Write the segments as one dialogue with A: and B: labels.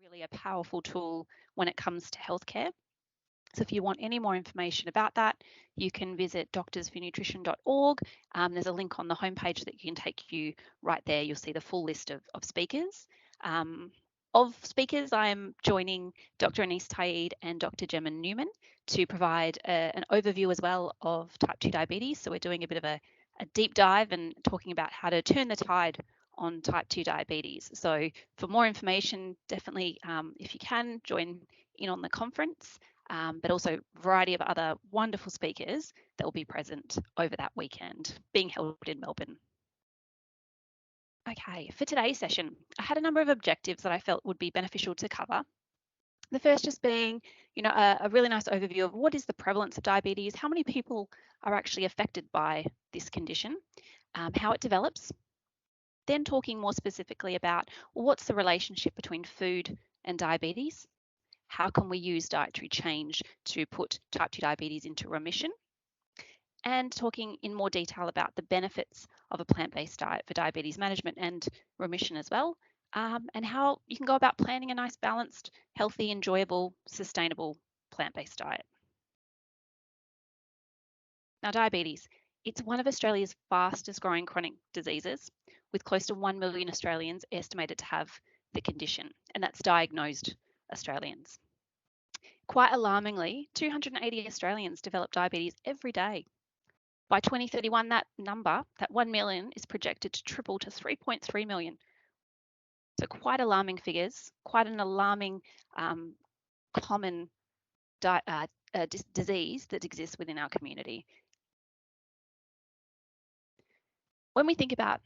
A: really a powerful tool when it comes to healthcare. So if you want any more information about that, you can visit doctorsfornutrition.org. There's a link on the homepage that can take you right there. You'll see the full list of speakers. I am joining Dr. Anise Taid and Dr. Gemma Newman to provide an overview as well of type 2 diabetes. So we're doing a bit of a deep dive and talking about how to turn the tide on type 2 diabetes. So for more information, definitely, if you can, join in on the conference. But also a variety of other wonderful speakers that will be present over that weekend, being held in Melbourne. Okay, for today's session, I had a number of objectives that I felt would be beneficial to cover. The first just being, a really nice overview of what is the prevalence of diabetes, how many people are actually affected by this condition, how it develops. Then talking more specifically about what's the relationship between food and diabetes. How can we use dietary change to put type 2 diabetes into remission? And talking in more detail about the benefits of a plant-based diet for diabetes management and remission as well, and how you can go about planning a nice, balanced, healthy, enjoyable, sustainable plant-based diet. Now, diabetes, it's one of Australia's fastest growing chronic diseases, with close to 1 million Australians estimated to have the condition, and that's diagnosed Australians. Quite alarmingly, 280 Australians develop diabetes every day. By 2031, that number, that 1 million, is projected to triple to 3.3 million. So quite alarming figures, quite an alarming common disease that exists within our community. When we think about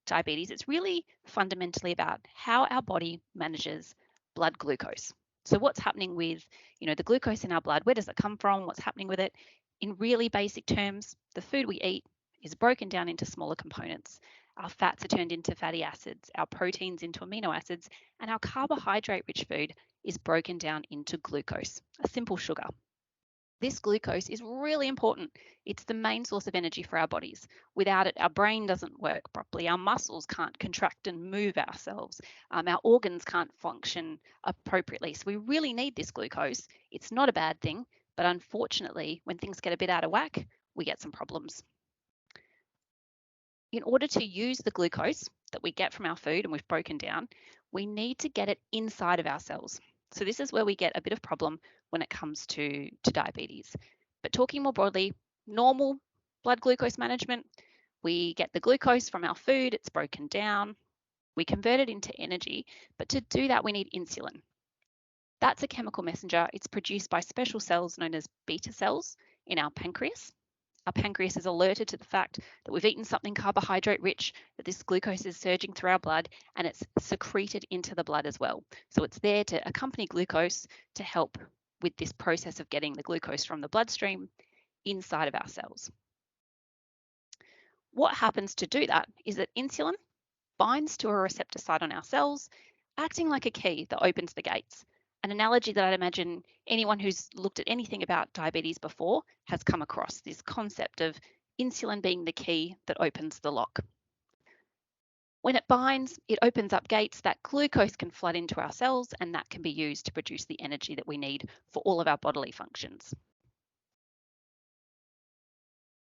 A: diabetes, it's really fundamentally about how our body manages blood glucose. So what's happening with, the glucose in our blood? Where does it come from? What's happening with it? In really basic terms, the food we eat is broken down into smaller components. Our fats are turned into fatty acids, our proteins into amino acids, and our carbohydrate-rich food is broken down into glucose, a simple sugar. This glucose is really important. It's the main source of energy for our bodies. Without it, our brain doesn't work properly. Our muscles can't contract and move ourselves. Our organs can't function appropriately. So we really need this glucose. It's not a bad thing, but unfortunately, when things get a bit out of whack, we get some problems. In order to use the glucose that we get from our food and we've broken down, we need to get it inside of our cells. So this is where we get a bit of problem when it comes to diabetes. But talking more broadly, normal blood glucose management, we get the glucose from our food, it's broken down, we convert it into energy, but to do that we need insulin. That's a chemical messenger. It's produced by special cells known as beta cells in our pancreas. Our pancreas is alerted to the fact that we've eaten something carbohydrate rich, that this glucose is surging through our blood, and it's secreted into the blood as well. So it's there to accompany glucose to help with this process of getting the glucose from the bloodstream inside of our cells. What happens to do that is that insulin binds to a receptor site on our cells, acting like a key that opens the gates. An analogy that I'd imagine anyone who's looked at anything about diabetes before has come across, this concept of insulin being the key that opens the lock. When it binds, it opens up gates that glucose can flood into our cells, and that can be used to produce the energy that we need for all of our bodily functions.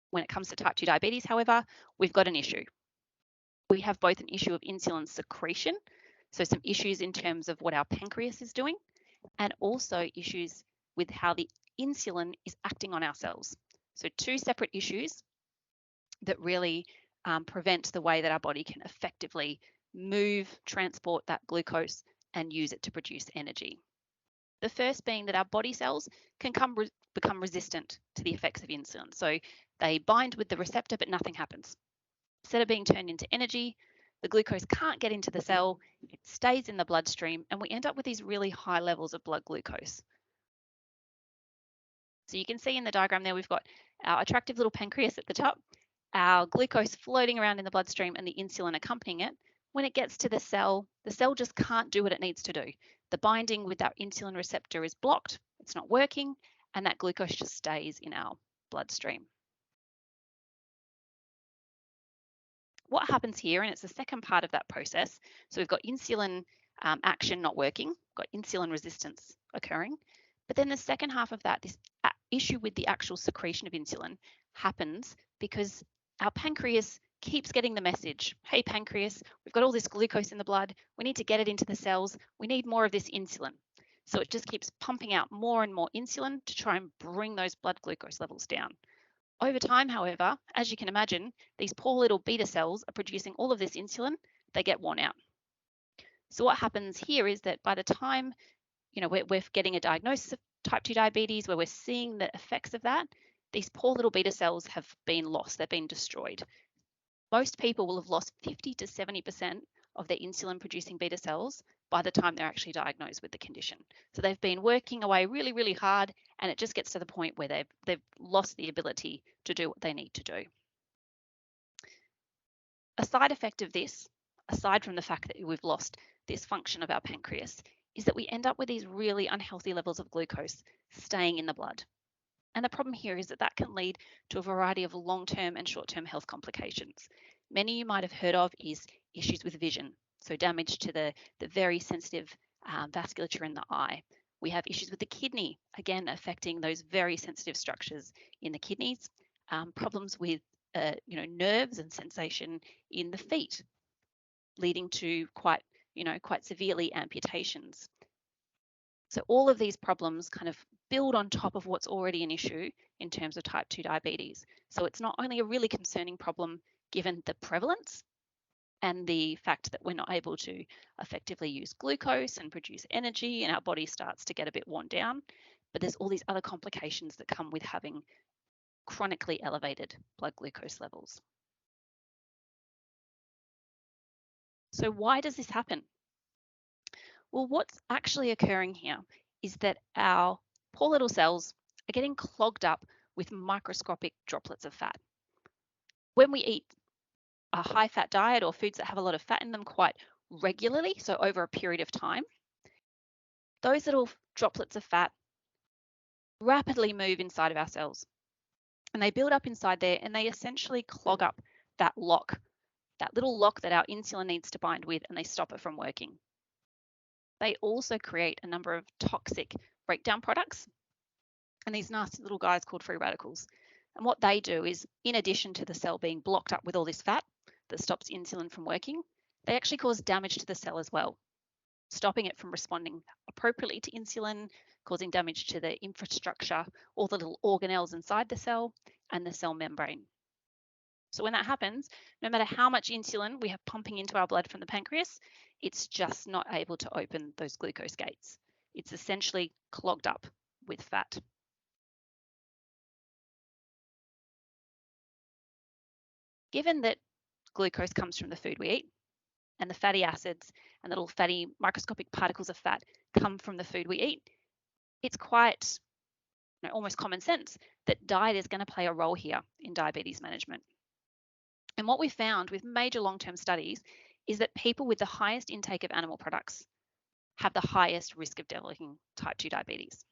A: When it comes to type 2 diabetes, however, we've got an issue. We have both an issue of insulin secretion, so some issues in terms of what our pancreas is doing, and also issues with how the insulin is acting on our cells. So two separate issues that really prevent the way that our body can effectively move, transport that glucose and use it to produce energy. The first being that our body cells can become resistant to the effects of insulin. So they bind with the receptor, but nothing happens. Instead of being turned into energy, the glucose can't get into the cell, it stays in the bloodstream, and we end up with these really high levels of blood glucose. So you can see in the diagram there, we've got our attractive little pancreas at the top, our glucose floating around in the bloodstream and the insulin accompanying it. When it gets to the cell just can't do what it needs to do. The binding with that insulin receptor is blocked, it's not working, and that glucose just stays in our bloodstream. What happens here, and it's the second part of that process, so we've got insulin action not working, got insulin resistance occurring. But then the second half of that, this issue with the actual secretion of insulin happens because our pancreas keeps getting the message, hey pancreas, we've got all this glucose in the blood, we need to get it into the cells, we need more of this insulin. So it just keeps pumping out more and more insulin to try and bring those blood glucose levels down. Over time, however, as you can imagine, these poor little beta cells are producing all of this insulin, they get worn out. So what happens here is that by the time we're getting a diagnosis of type 2 diabetes, where we're seeing the effects of that, these poor little beta cells have been lost, they've been destroyed. Most people will have lost 50 to 70% of their insulin producing beta cells by the time they're actually diagnosed with the condition. So they've been working away really, really hard, and it just gets to the point where they've lost the ability to do what they need to do. A side effect of this, aside from the fact that we've lost this function of our pancreas, is that we end up with these really unhealthy levels of glucose staying in the blood. And the problem here is that that can lead to a variety of long-term and short-term health complications. Many you might have heard of is issues with vision, so damage to the very sensitive vasculature in the eye. We have issues with the kidney, again affecting those very sensitive structures in the kidneys. Problems with nerves and sensation in the feet, leading to quite severely amputations. So all of these problems kind of build on top of what's already an issue in terms of type 2 diabetes. So it's not only a really concerning problem given the prevalence and the fact that we're not able to effectively use glucose and produce energy and our body starts to get a bit worn down, but there's all these other complications that come with having chronically elevated blood glucose levels. So why does this happen? Well, what's actually occurring here is that our poor little cells are getting clogged up with microscopic droplets of fat. When we eat a high-fat diet or foods that have a lot of fat in them quite regularly, so over a period of time, those little droplets of fat rapidly move inside of our cells. And they build up inside there and they essentially clog up that lock, that little lock that our insulin needs to bind with, and they stop it from working. They also create a number of toxic breakdown products and these nasty little guys called free radicals. And what they do is, in addition to the cell being blocked up with all this fat that stops insulin from working, they actually cause damage to the cell as well, stopping it from responding appropriately to insulin, causing damage to the infrastructure, all the little organelles inside the cell and the cell membrane. So when that happens, no matter how much insulin we have pumping into our blood from the pancreas, it's just not able to open those glucose gates. It's essentially clogged up with fat. Given that glucose comes from the food we eat, and the fatty acids and the little fatty microscopic particles of fat come from the food we eat, it's quite almost common sense that diet is going to play a role here in diabetes management. And what we found with major long-term studies is that people with the highest intake of animal products have the highest risk of developing type 2 diabetes.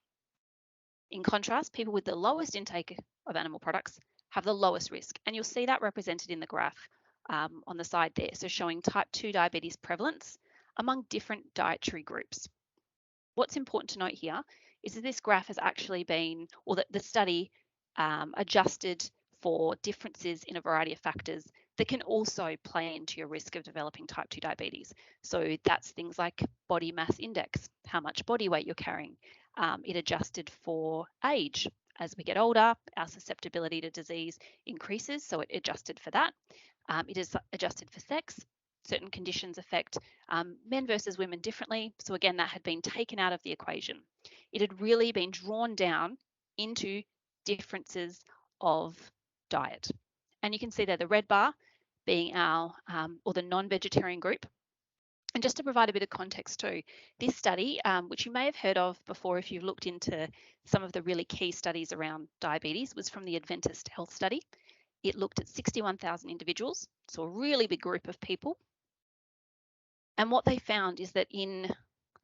A: In contrast, people with the lowest intake of animal products have the lowest risk. And you'll see that represented in the graph on the side there, so showing type 2 diabetes prevalence among different dietary groups. What's important to note here is that this graph has actually been, or that the study adjusted for differences in a variety of factors that can also play into your risk of developing type 2 diabetes. So that's things like body mass index, how much body weight you're carrying. It adjusted for age. As we get older, our susceptibility to disease increases, so it adjusted for that. It is adjusted for sex. Certain conditions affect men versus women differently. So again, that had been taken out of the equation. It had really been drawn down into differences of diet. And you can see there the red bar being our, or the non-vegetarian group. And just to provide a bit of context too, this study, which you may have heard of before if you've looked into some of the really key studies around diabetes, was from the Adventist Health Study. It looked at 61,000 individuals, so a really big group of people. And what they found is that in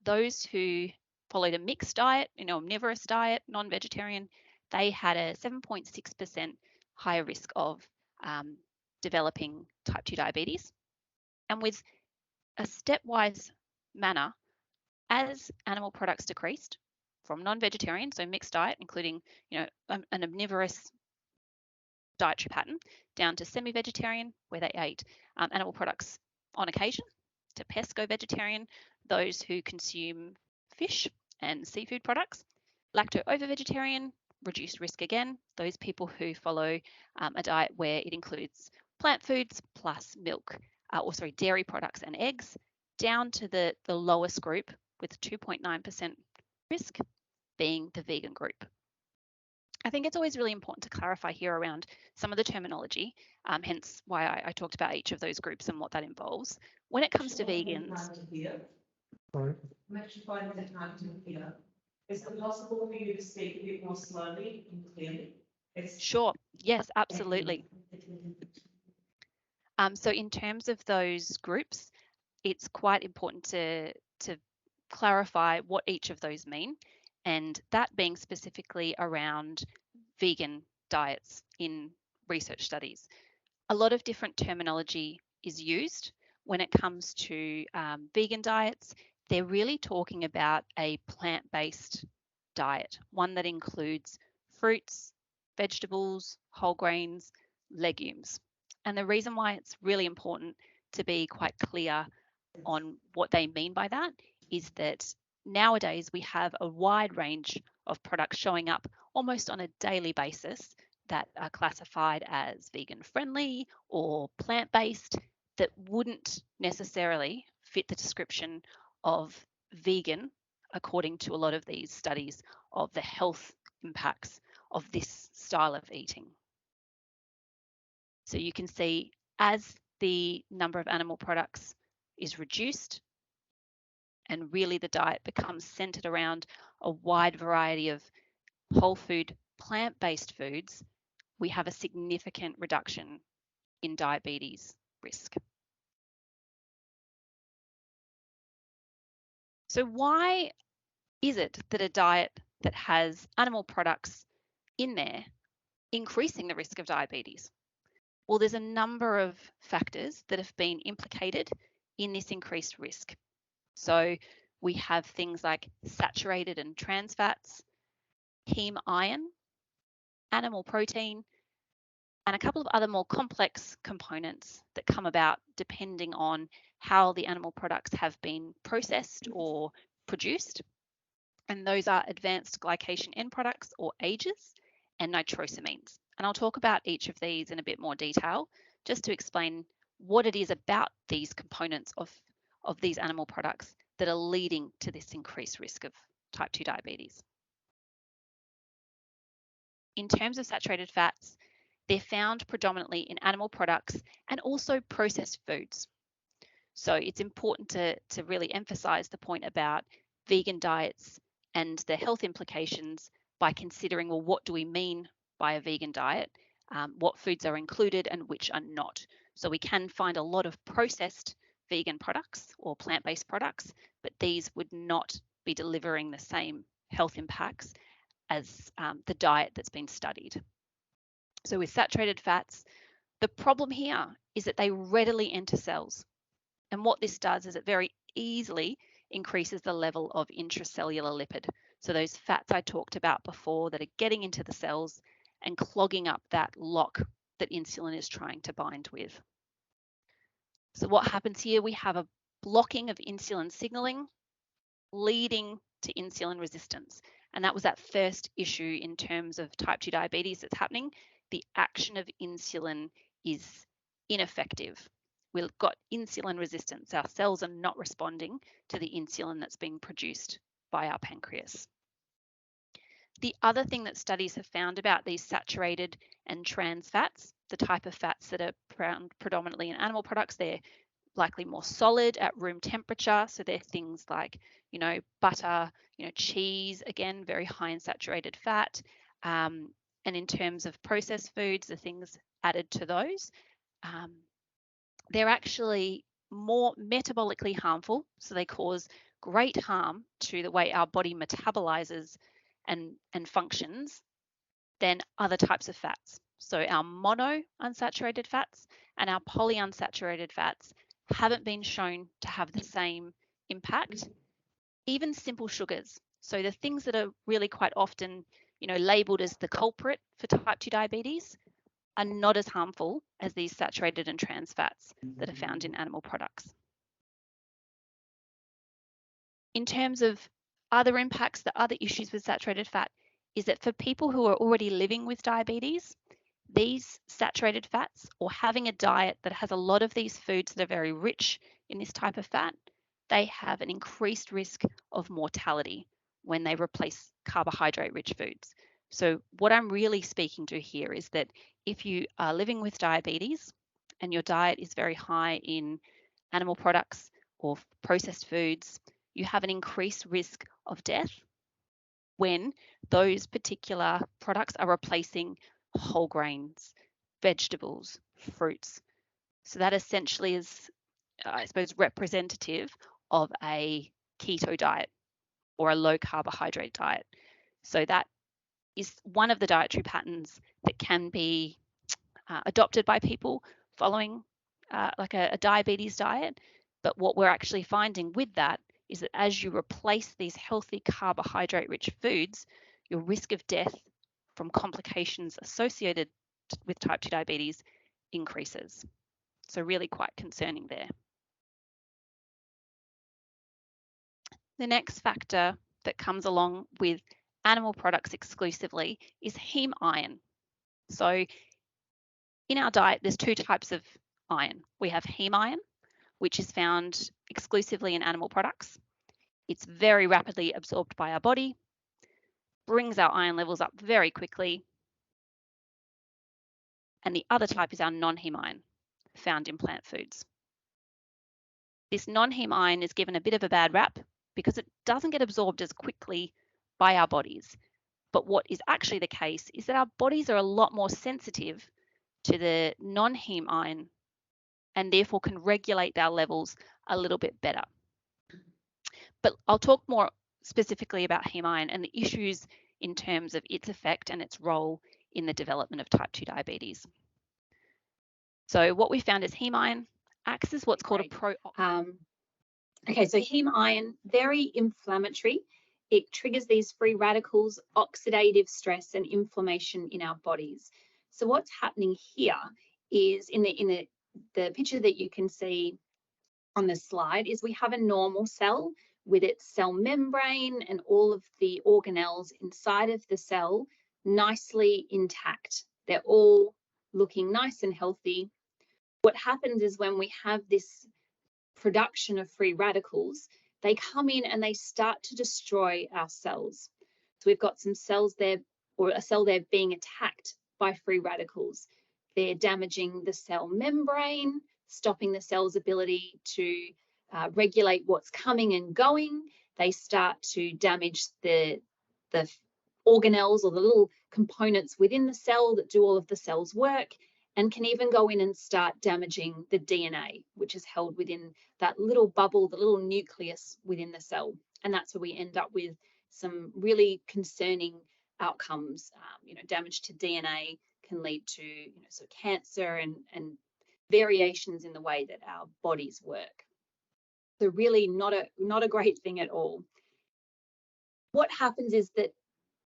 A: those who followed a mixed diet, omnivorous diet, non-vegetarian, they had a 7.6% higher risk of developing type 2 diabetes. And with a stepwise manner as animal products decreased from non-vegetarian, so mixed diet, including an omnivorous dietary pattern, down to semi-vegetarian, where they ate animal products on occasion, to pesco-vegetarian, those who consume fish and seafood products, lacto-ovo-vegetarian, reduced risk again, those people who follow a diet where it includes plant foods plus milk, dairy products and eggs, down to the lowest group with 2.9% risk being the vegan group. I think it's always really important to clarify here around some of the terminology, hence why I talked about each of those groups and what that involves. When it comes to vegans...
B: Sorry.
C: I'm actually finding it hard to hear. Is it possible for you to speak a bit more slowly and clearly?
A: Sure. Yes, absolutely. So in terms of those groups, it's quite important to clarify what each of those mean, and that being specifically around vegan diets in research studies. A lot of different terminology is used when it comes to vegan diets. They're really talking about a plant-based diet, one that includes fruits, vegetables, whole grains, legumes. And the reason why it's really important to be quite clear on what they mean by that is that nowadays we have a wide range of products showing up almost on a daily basis that are classified as vegan friendly or plant-based that wouldn't necessarily fit the description of vegan according to a lot of these studies of the health impacts of this style of eating. So you can see as the number of animal products is reduced and really the diet becomes centered around a wide variety of whole food, plant-based foods, we have a significant reduction in diabetes risk. So why is it that a diet that has animal products in there increasing the risk of diabetes? Well, there's a number of factors that have been implicated in this increased risk. So we have things like saturated and trans fats, heme iron, animal protein, and a couple of other more complex components that come about depending on how the animal products have been processed or produced. And those are advanced glycation end products or AGEs and nitrosamines. And I'll talk about each of these in a bit more detail just to explain what it is about these components of these animal products that are leading to this increased risk of type 2 diabetes. In terms of saturated fats, they're found predominantly in animal products and also processed foods. So it's important to really emphasize the point about vegan diets and the health implications by considering, well, what do we mean by a vegan diet? What foods are included and which are not? So we can find a lot of processed vegan products or plant-based products, but these would not be delivering the same health impacts as the diet that's been studied. So with saturated fats, the problem here is that they readily enter cells. And what this does is it very easily increases the level of intracellular lipid. So those fats I talked about before that are getting into the cells and clogging up that lock that insulin is trying to bind with. So what happens here? We have a blocking of insulin signaling leading to insulin resistance. And that was that first issue in terms of type 2 diabetes that's happening. The action of insulin is ineffective. We've got insulin resistance. Our cells are not responding to the insulin that's being produced by our pancreas. The other thing that studies have found about these saturated and trans fats, the type of fats that are found predominantly in animal products, they're likely more solid at room temperature. So they're things like, butter, cheese, again, very high in saturated fat. And in terms of processed foods, the things added to those, they're actually more metabolically harmful. So they cause great harm to the way our body metabolizes and functions than other types of fats. So our mono unsaturated fats and our polyunsaturated fats haven't been shown to have the same impact, even simple sugars. So the things that are really quite often, labeled as the culprit for type 2 diabetes are not as harmful as these saturated and trans fats that are found in animal products. In terms of other impacts, the other issues with saturated fat is that for people who are already living with diabetes, these saturated fats, or having a diet that has a lot of these foods that are very rich in this type of fat, they have an increased risk of mortality when they replace carbohydrate-rich foods. So what I'm really speaking to here is that if you are living with diabetes and your diet is very high in animal products or processed foods, you have an increased risk of death when those particular products are replacing whole grains, vegetables, fruits. So that essentially is, I suppose, representative of a keto diet or a low carbohydrate diet. So that is one of the dietary patterns that can be adopted by people following like a diabetes diet. But what we're actually finding with that is that as you replace these healthy carbohydrate-rich foods, your risk of death from complications associated with type 2 diabetes increases. So really quite concerning there. The next factor that comes along with animal products exclusively is heme iron. So in our diet, there's two types of iron. We have heme iron, which is found exclusively in animal products. It's very rapidly absorbed by our body, brings our iron levels up very quickly. And the other type is our non-heme iron, found in plant foods. This non-heme iron is given a bit of a bad rap because it doesn't get absorbed as quickly by our bodies. But what is actually the case is that our bodies are a lot more sensitive to the non-heme iron and therefore can regulate our levels a little bit better. But I'll talk more specifically about heme iron and the issues in terms of its effect and its role in the development of type 2 diabetes. So what we found is heme iron acts as what's called a
B: Okay, so heme iron, very inflammatory. It triggers these free radicals, oxidative stress, and inflammation in our bodies. So what's happening here is in the picture that you can see on the slide is we have a normal cell with its cell membrane and all of the organelles inside of the cell nicely intact. They're all looking nice and healthy. What happens is when we have this production of free radicals, they come in and they start to destroy our cells. So we've got some cells there, or a cell there being attacked by free radicals. They're damaging the cell membrane, stopping the cell's ability to regulate what's coming and going. They start to damage the organelles or the little components within the cell that do all of the cell's work, and can even go in and start damaging the DNA, which is held within that little bubble, the little nucleus within the cell. And that's where we end up with some really concerning outcomes. Damage to DNA can lead to so cancer and variations in the way that our bodies work. So really not a great thing at all. What happens is that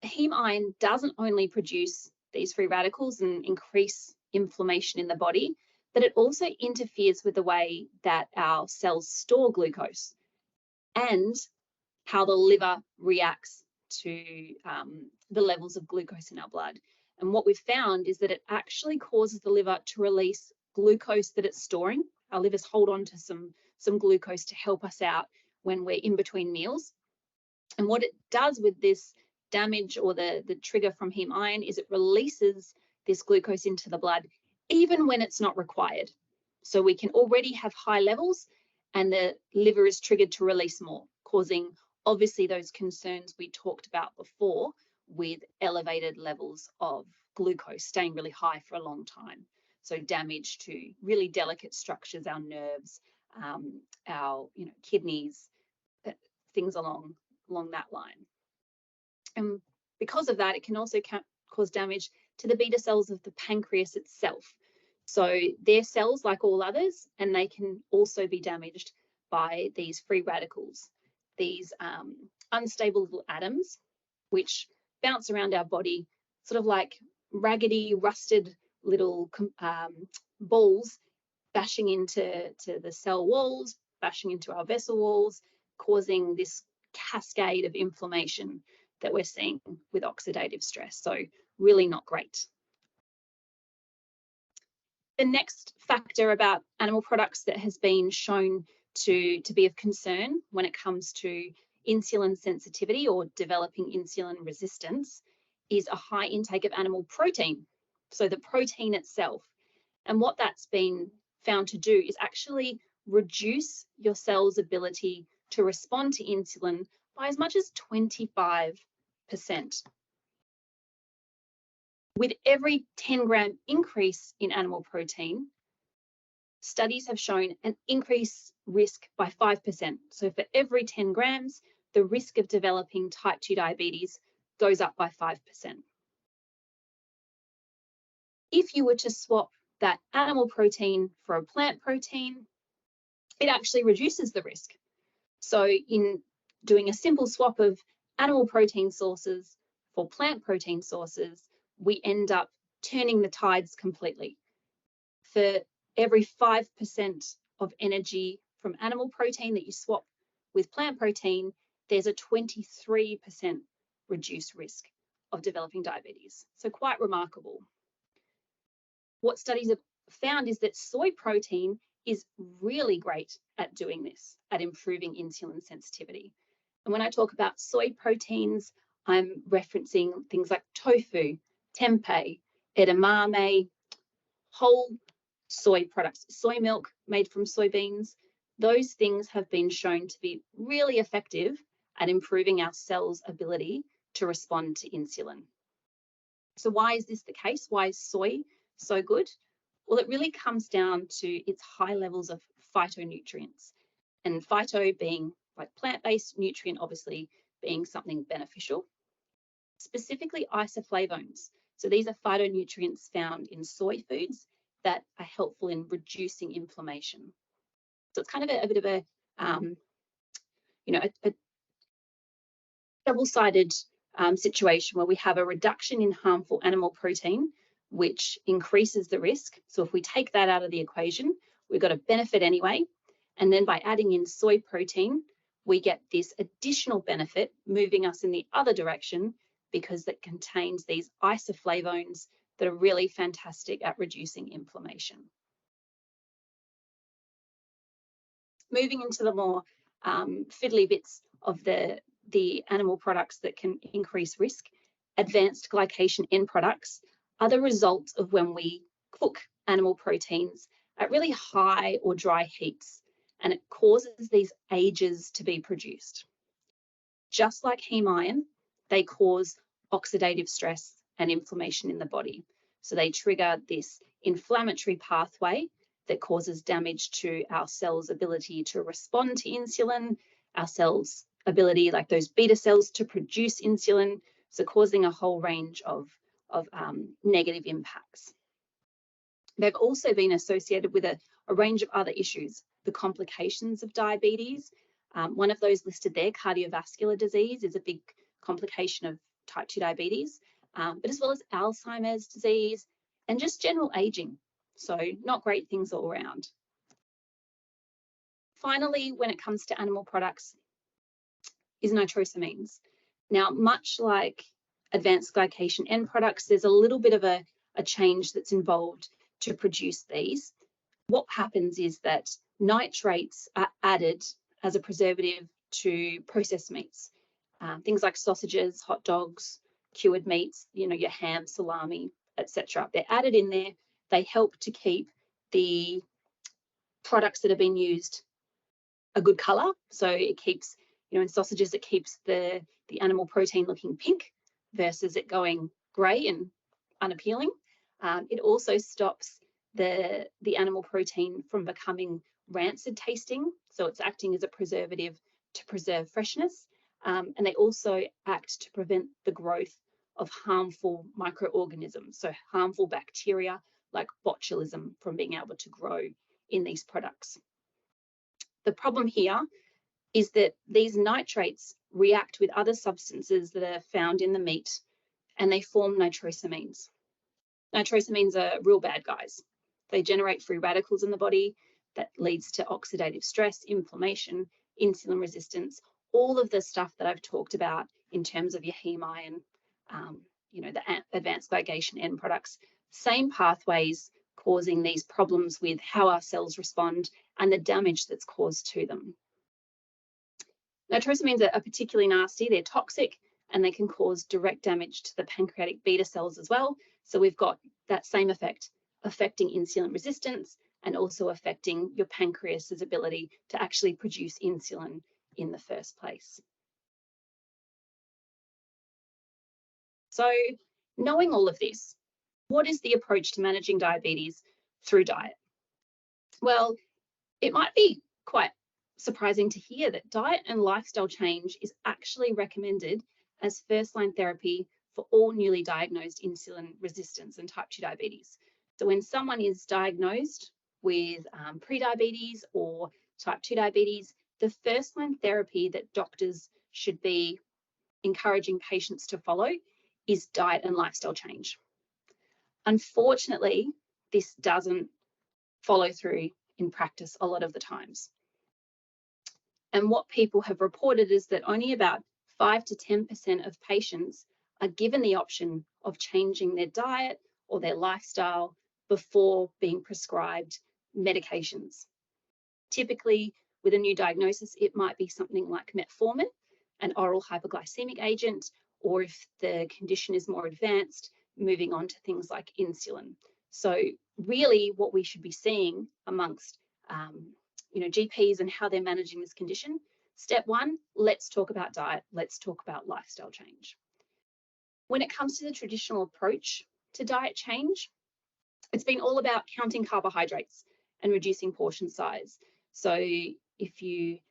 B: heme iron doesn't only produce these free radicals and increase inflammation in the body, but it also interferes with the way that our cells store glucose and how the liver reacts to the levels of glucose in our blood. And what we've found is that it actually causes the liver to release glucose that it's storing. Our livers hold on to some glucose to help us out when we're in between meals. And what it does with this damage or the trigger from heme iron is it releases this glucose into the blood even when it's not required. So we can already have high levels and the liver is triggered to release more, causing obviously those concerns we talked about before with elevated levels of glucose staying really high for a long time. So damage to really delicate structures, our nerves, our kidneys, things along that line. And because of that, it can also cause damage to the beta cells of the pancreas itself. So they're cells like all others, and they can also be damaged by these free radicals, these unstable little atoms, which bounce around our body, sort of like raggedy, rusted little balls bashing into the cell walls, bashing into our vessel walls, causing this cascade of inflammation that we're seeing with oxidative stress. So really not great. The next factor about animal products that has been shown to be of concern when it comes to insulin sensitivity or developing insulin resistance is a high intake of animal protein, so the protein itself. And what that's been found to do is actually reduce your cell's ability to respond to insulin by as much as 25%. With every 10-gram increase in animal protein, studies have shown an increased risk by 5%. So for every 10 grams, the risk of developing type 2 diabetes goes up by 5%. If you were to swap that animal protein for a plant protein, it actually reduces the risk. So in doing a simple swap of animal protein sources for plant protein sources, we end up turning the tides completely. For every 5% of energy from animal protein that you swap with plant protein, there's a 23% reduced risk of developing diabetes. So quite remarkable. What studies have found is that soy protein is really great at doing this, at improving insulin sensitivity. And when I talk about soy proteins, I'm referencing things like tofu, tempeh, edamame, whole soy products, soy milk made from soybeans. Those things have been shown to be really effective at improving our cells' ability to respond to insulin. So why is this the case? Why is soy so good? Well, it really comes down to its high levels of phytonutrients, and phyto being like plant-based, nutrient obviously being something beneficial, specifically isoflavones. So these are phytonutrients found in soy foods that are helpful in reducing inflammation. So it's kind of a bit of a double-sided situation where we have a reduction in harmful animal protein, which increases the risk. So if we take that out of the equation, we've got a benefit anyway. And then by adding in soy protein, we get this additional benefit moving us in the other direction because it contains these isoflavones that are really fantastic at reducing inflammation. Moving into the more fiddly bits of the animal products that can increase risk, advanced glycation end products are the result of when we cook animal proteins at really high or dry heats, and it causes these ages to be produced. Just like heme iron, they cause oxidative stress and inflammation in the body. So they trigger this inflammatory pathway that causes damage to our cells' ability to respond to insulin, our cells' ability, like those beta cells, to produce insulin, so causing a whole range of negative impacts. They've also been associated with a range of other issues, the complications of diabetes. One of those listed there, cardiovascular disease, is a big complication of type 2 diabetes, but as well as Alzheimer's disease and just general aging. So not great things all around. Finally, when it comes to animal products, is nitrosamines. Now, much like advanced glycation end products, there's a little bit of a change that's involved to produce these. What happens is that nitrates are added as a preservative to processed meats, things like sausages, hot dogs, cured meats, your ham, salami, etc. They're added in there. They help to keep the products that have been used a good color. So it keeps, in sausages, it keeps the animal protein looking pink versus it going grey and unappealing. It also stops the animal protein from becoming rancid tasting. So it's acting as a preservative to preserve freshness. And they also act to prevent the growth of harmful microorganisms, so harmful bacteria like botulism from being able to grow in these products. The problem here is that these nitrates react with other substances that are found in the meat and they form nitrosamines. Nitrosamines are real bad guys. They generate free radicals in the body that leads to oxidative stress, inflammation, insulin resistance, all of the stuff that I've talked about in terms of your heme iron, the advanced ligation end products. Same pathways causing these problems with how our cells respond and the damage that's caused to them. Nitrosamines are particularly nasty. They're toxic and they can cause direct damage to the pancreatic beta cells as well. So we've got that same effect, affecting insulin resistance and also affecting your pancreas's ability to actually produce insulin in the first place. So knowing all of this, what is the approach to managing diabetes through diet? Well, it might be quite surprising to hear that diet and lifestyle change is actually recommended as first-line therapy for all newly diagnosed insulin resistance and type 2 diabetes. So when someone is diagnosed with prediabetes or type 2 diabetes, the first-line therapy that doctors should be encouraging patients to follow is diet and lifestyle change. Unfortunately, this doesn't follow through in practice a lot of the times. And what people have reported is that only about 5 to 10% of patients are given the option of changing their diet or their lifestyle before being prescribed medications. Typically, with a new diagnosis, it might be something like metformin, an oral hypoglycemic agent, or if the condition is more advanced, moving on to things like insulin. So really what we should be seeing amongst GPs and how they're managing this condition. Step one, let's talk about diet. Let's talk about lifestyle change. When it comes to the traditional approach to diet change, it's been all about counting carbohydrates and reducing portion size. So if you've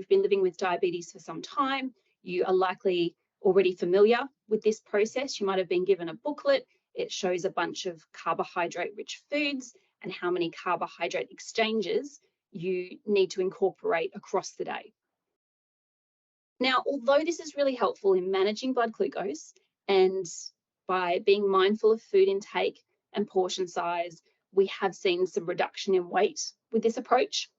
B: been living with diabetes for some time, you are likely already familiar with this process. You might have been given a booklet. It shows a bunch of carbohydrate-rich foods and how many carbohydrate exchanges you need to incorporate across the day. Now, although this is really helpful in managing blood glucose and by being mindful of food intake and portion size, we have seen some reduction in weight with this approach.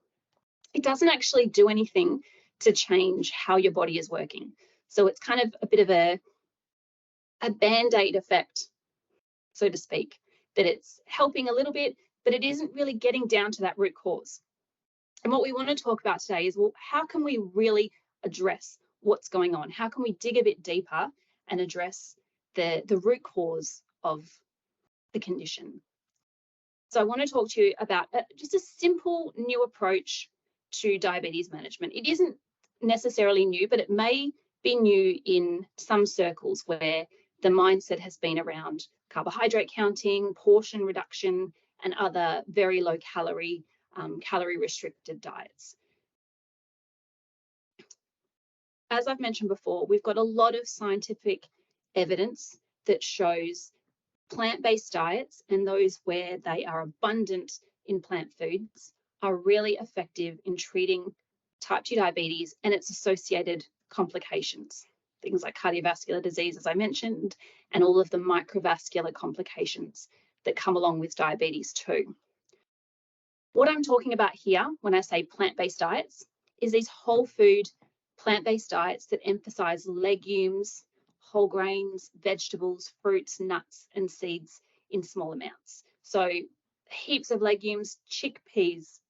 B: It doesn't actually do anything to change how your body is working. So it's kind of a bit of a band-aid effect, so to speak, that it's helping a little bit, but it isn't really getting down to that root cause. And what we want to talk about today is, well, how can we really address what's going on? How can we dig a bit deeper and address the root cause of the condition? So I want to talk to you about just a simple new approach to diabetes management. It isn't necessarily new, but it may be new in some circles where the mindset has been around carbohydrate counting, portion reduction, and other very low calorie, calorie restricted diets. As I've mentioned before, we've got a lot of scientific evidence that shows plant-based diets and those where they are abundant in plant foods are really effective in treating type 2 diabetes and its associated complications, things like cardiovascular disease, as I mentioned, and all of the microvascular complications that come along with diabetes too. What I'm talking about here when I say plant-based diets is these whole food plant-based diets that emphasize legumes, whole grains, vegetables, fruits, nuts, and seeds in small amounts. So heaps of legumes, chickpeas,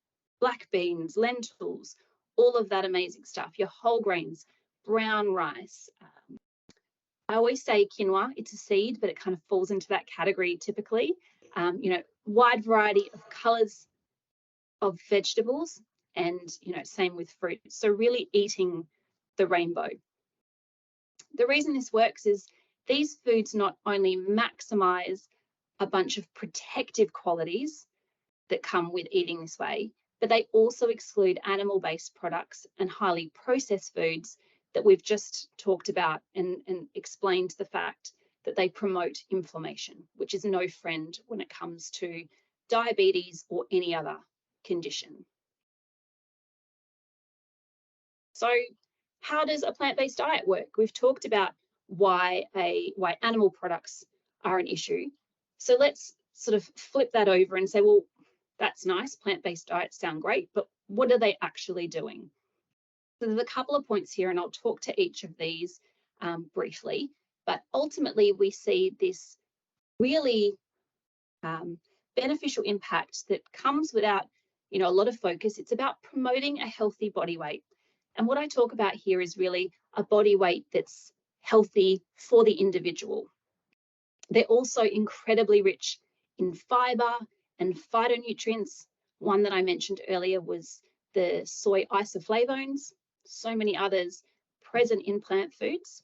B: black beans, lentils, all of that amazing stuff, your whole grains, brown rice. I always say quinoa, it's a seed, but it kind of falls into that category typically. Wide variety of colors of vegetables and, same with fruit. So really eating the rainbow. The reason this works is these foods not only maximize a bunch of protective qualities that come with eating this way, but they also exclude animal-based products and highly processed foods that we've just talked about and explained the fact that they promote inflammation, which is no friend when it comes to diabetes or any other condition. So how does a plant-based diet work? We've talked about why animal products are an issue. So let's sort of flip that over and say, well, that's nice, plant-based diets sound great, but what are they actually doing? So there's a couple of points here, and I'll talk to each of these briefly, but ultimately we see this really beneficial impact that comes without a lot of focus. It's about promoting a healthy body weight. And what I talk about here is really a body weight that's healthy for the individual. They're also incredibly rich in fiber and phytonutrients. One that I mentioned earlier was the soy isoflavones, so many others present in plant foods.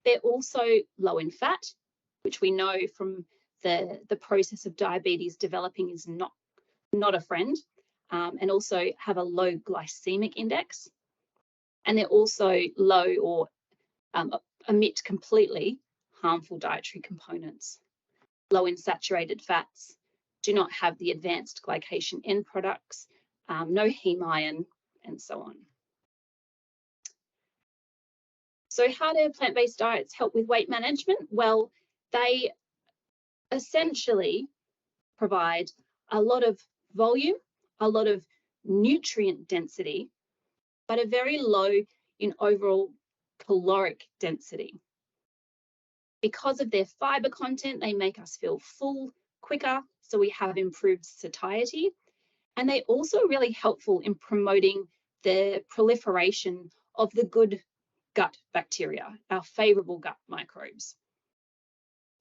B: They're also low in fat, which we know from the process of diabetes developing is not a friend, and also have a low glycemic index. And they're also low or omit completely harmful dietary components. Low in saturated fats, do not have the advanced glycation end products, no heme iron, and so on. So how do plant-based diets help with weight management? Well, they essentially provide a lot of volume, a lot of nutrient density, but are very low in overall caloric density. Because of their fiber content, they make us feel full quicker, so we have improved satiety. And they're also really helpful in promoting the proliferation of the good gut bacteria, our favorable gut microbes.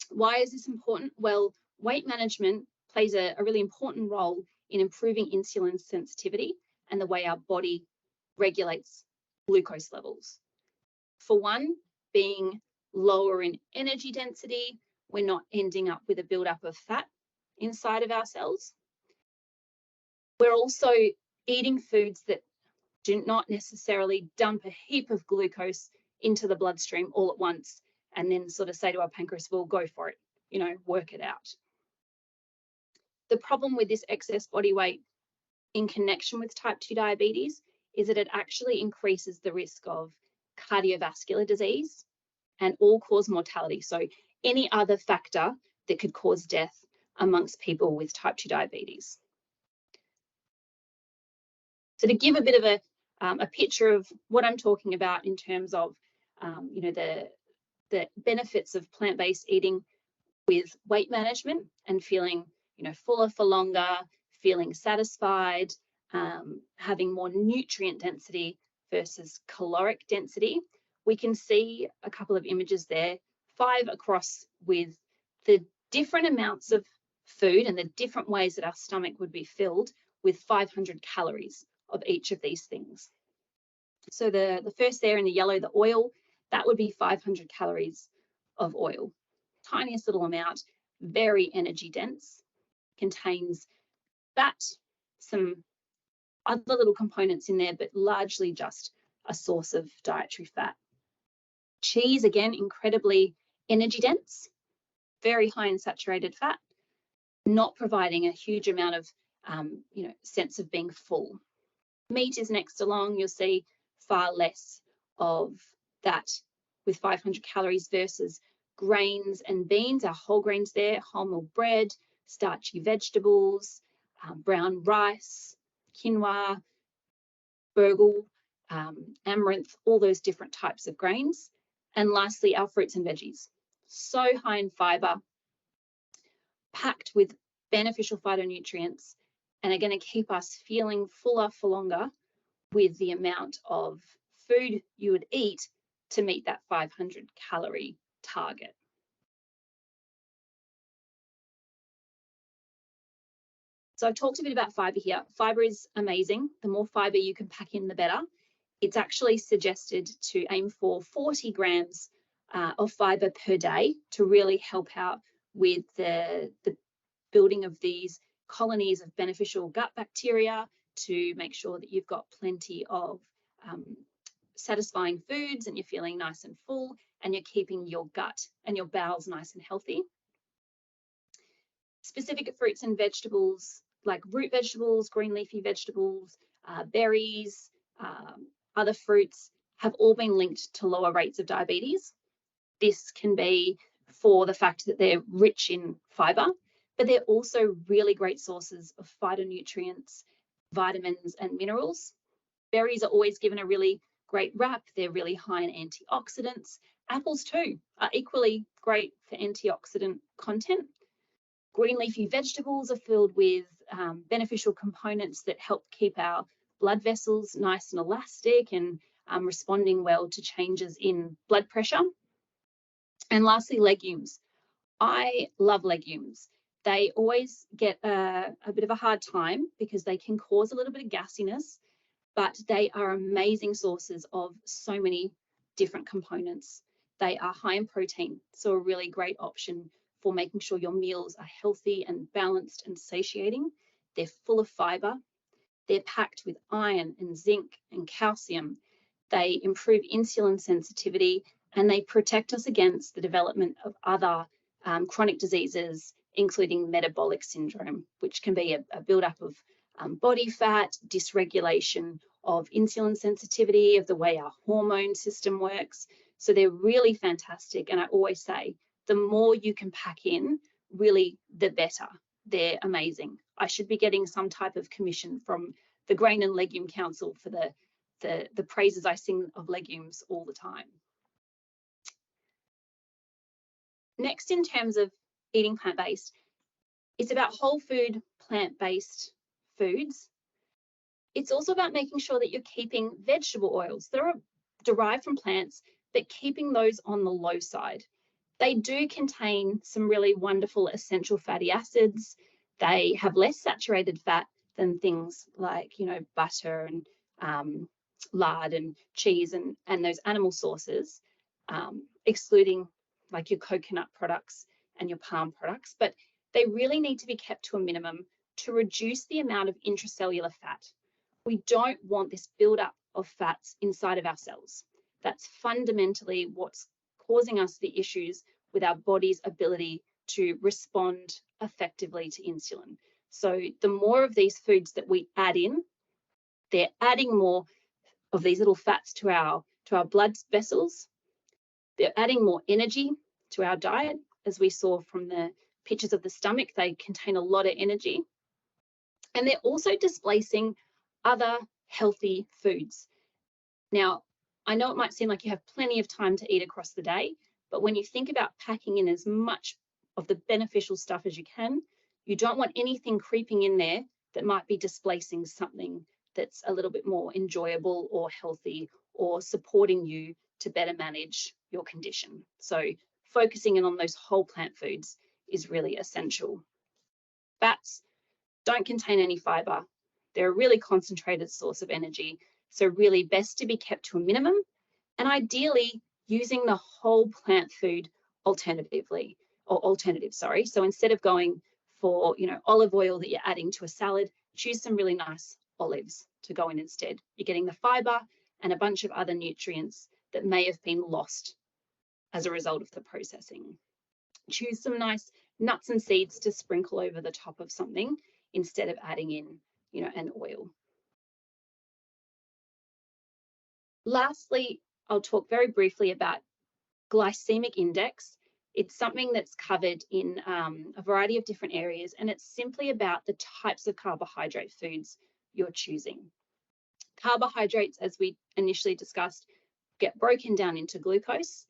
B: Why is this important? Well, weight management plays a really important role in improving insulin sensitivity and the way our body regulates glucose levels. For one, being lower in energy density, we're not ending up with a buildup of fat inside of our cells. We're also eating foods that do not necessarily dump a heap of glucose into the bloodstream all at once and then sort of say to our pancreas, well, go for it, work it out. The problem with this excess body weight in connection with type 2 diabetes is that it actually increases the risk of cardiovascular disease and all-cause mortality. So any other factor that could cause death amongst people with type 2 diabetes. So to give a bit of a picture of what I'm talking about in terms of the benefits of plant-based eating with weight management and feeling fuller for longer, feeling satisfied, having more nutrient density versus caloric density. We can see a couple of images there, 5 across with the different amounts of food and the different ways that our stomach would be filled with 500 calories of each of these things. So the first there in the yellow, the oil, that would be 500 calories of oil. Tiniest little amount, very energy dense, contains fat, some other little components in there, but largely just a source of dietary fat. Cheese, again, incredibly energy dense, very high in saturated fat, not providing a huge amount of sense of being full. Meat is next along. You'll see far less of that with 500 calories versus grains and beans, our whole grains there, wholemeal bread, starchy vegetables, brown rice, quinoa, burgle, amaranth, all those different types of grains. And lastly, our fruits and veggies. So high in fiber, packed with beneficial phytonutrients, and are going to keep us feeling fuller for longer with the amount of food you would eat to meet that 500 calorie target. So I've talked a bit about fiber here. Fiber is amazing. The more fiber you can pack in, the better. It's actually suggested to aim for 40 grams of fiber per day to really help out with the building of these colonies of beneficial gut bacteria, to make sure that you've got plenty of satisfying foods and you're feeling nice and full and you're keeping your gut and your bowels nice and healthy. Specific fruits and vegetables like root vegetables, green leafy vegetables, berries, other fruits have all been linked to lower rates of diabetes. This can be for the fact that they're rich in fiber, but they're also really great sources of phytonutrients, vitamins, and minerals. Berries are always given a really great rap. They're really high in antioxidants. Apples too are equally great for antioxidant content. Green leafy vegetables are filled with beneficial components that help keep our blood vessels nice and elastic and responding well to changes in blood pressure. And lastly, legumes. I love legumes. They always get a bit of a hard time because they can cause a little bit of gassiness, but they are amazing sources of so many different components. They are high in protein, so a really great option for making sure your meals are healthy and balanced and satiating. They're full of fiber. They're packed with iron and zinc and calcium. They improve insulin sensitivity, and they protect us against the development of other chronic diseases, including metabolic syndrome, which can be a buildup of body fat, dysregulation of insulin sensitivity, of the way our hormone system works. So they're really fantastic. And I always say, the more you can pack in, really, the better. They're amazing. I should be getting some type of commission from the Grain and Legume Council for the praises I sing of legumes all the time. Next, in terms of eating plant-based, it's about whole food, plant-based foods. It's also about making sure that you're keeping vegetable oils that are derived from plants, but keeping those on the low side. They do contain some really wonderful essential fatty acids. They have less saturated fat than things like, butter and lard and cheese and those animal sources, excluding like your coconut products and your palm products. But they really need to be kept to a minimum to reduce the amount of intracellular fat. We don't want this buildup of fats inside of our cells. That's fundamentally what's causing us the issues with our body's ability to respond effectively to insulin. So the more of these foods that we add in, they're adding more of these little fats to our blood vessels. They're adding more energy to our diet. As we saw from the pictures of the stomach, they contain a lot of energy. And they're also displacing other healthy foods. Now, I know it might seem like you have plenty of time to eat across the day, but when you think about packing in as much of the beneficial stuff as you can, you don't want anything creeping in there that might be displacing something that's a little bit more enjoyable or healthy or supporting you to better manage your condition. So focusing in on those whole plant foods is really essential. Fats don't contain any fiber. They're a really concentrated source of energy, so really best to be kept to a minimum, and ideally using the whole plant food alternative. So instead of going for olive oil that you're adding to a salad, choose some really nice olives to go in instead. You're getting the fiber and a bunch of other nutrients that may have been lost as a result of the processing. Choose some nice nuts and seeds to sprinkle over the top of something instead of adding in, an oil. Lastly, I'll talk very briefly about glycemic index. It's something that's covered in a variety of different areas, and it's simply about the types of carbohydrate foods you're choosing. Carbohydrates, as we initially discussed, get broken down into glucose.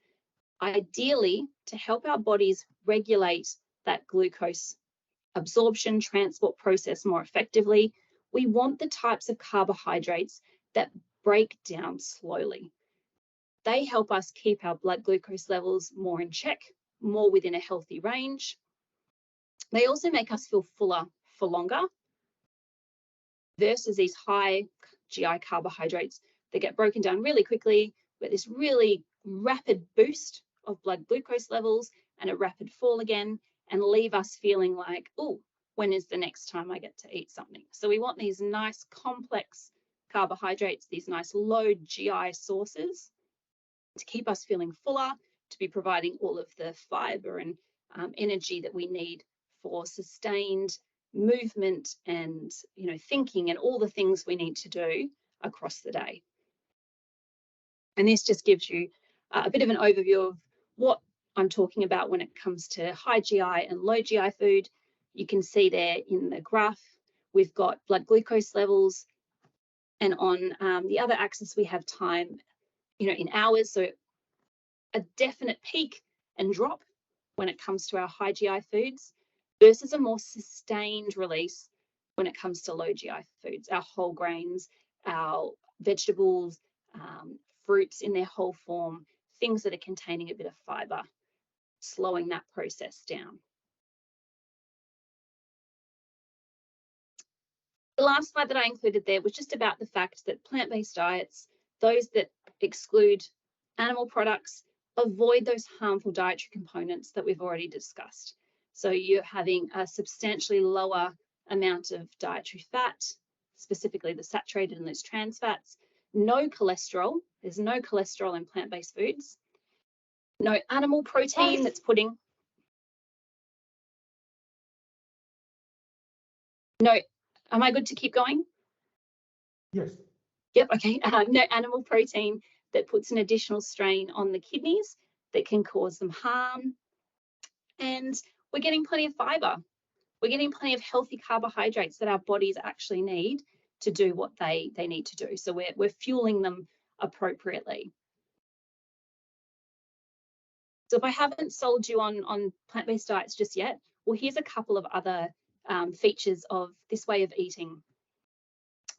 B: Ideally, to help our bodies regulate that glucose absorption, transport process more effectively, we want the types of carbohydrates that break down slowly. They help us keep our blood glucose levels more in check, more within a healthy range. They also make us feel fuller for longer versus these high GI carbohydrates that get broken down really quickly with this really rapid boost of blood glucose levels and a rapid fall again, and leave us feeling like, oh, when is the next time I get to eat something? So we want these nice complex carbohydrates, these nice low GI sources to keep us feeling fuller, to be providing all of the fiber and energy that we need for sustained movement and thinking and all the things we need to do across the day. And this just gives you a bit of an overview of what I'm talking about when it comes to high GI and low GI food. You can see there in the graph, we've got blood glucose levels, and on the other axis, we have time, in hours. So a definite peak and drop when it comes to our high GI foods versus a more sustained release when it comes to low GI foods, our whole grains, our vegetables, fruits in their whole form, things that are containing a bit of fiber, slowing that process down. The last slide that I included there was just about the fact that plant-based diets, those that exclude animal products, avoid those harmful dietary components that we've already discussed. So you're having a substantially lower amount of dietary fat, specifically the saturated and those trans fats, no cholesterol. There's no cholesterol in plant-based foods, no animal protein that's putting, no, am I good to keep going?
D: Yes.
B: Yep, okay. No animal protein that puts an additional strain on the kidneys that can cause them harm. And we're getting plenty of fiber. We're getting plenty of healthy carbohydrates that our bodies actually need to do what they need to do. So we're fueling them appropriately. So if I haven't sold you on plant-based diets just yet, well, here's a couple of other features of this way of eating.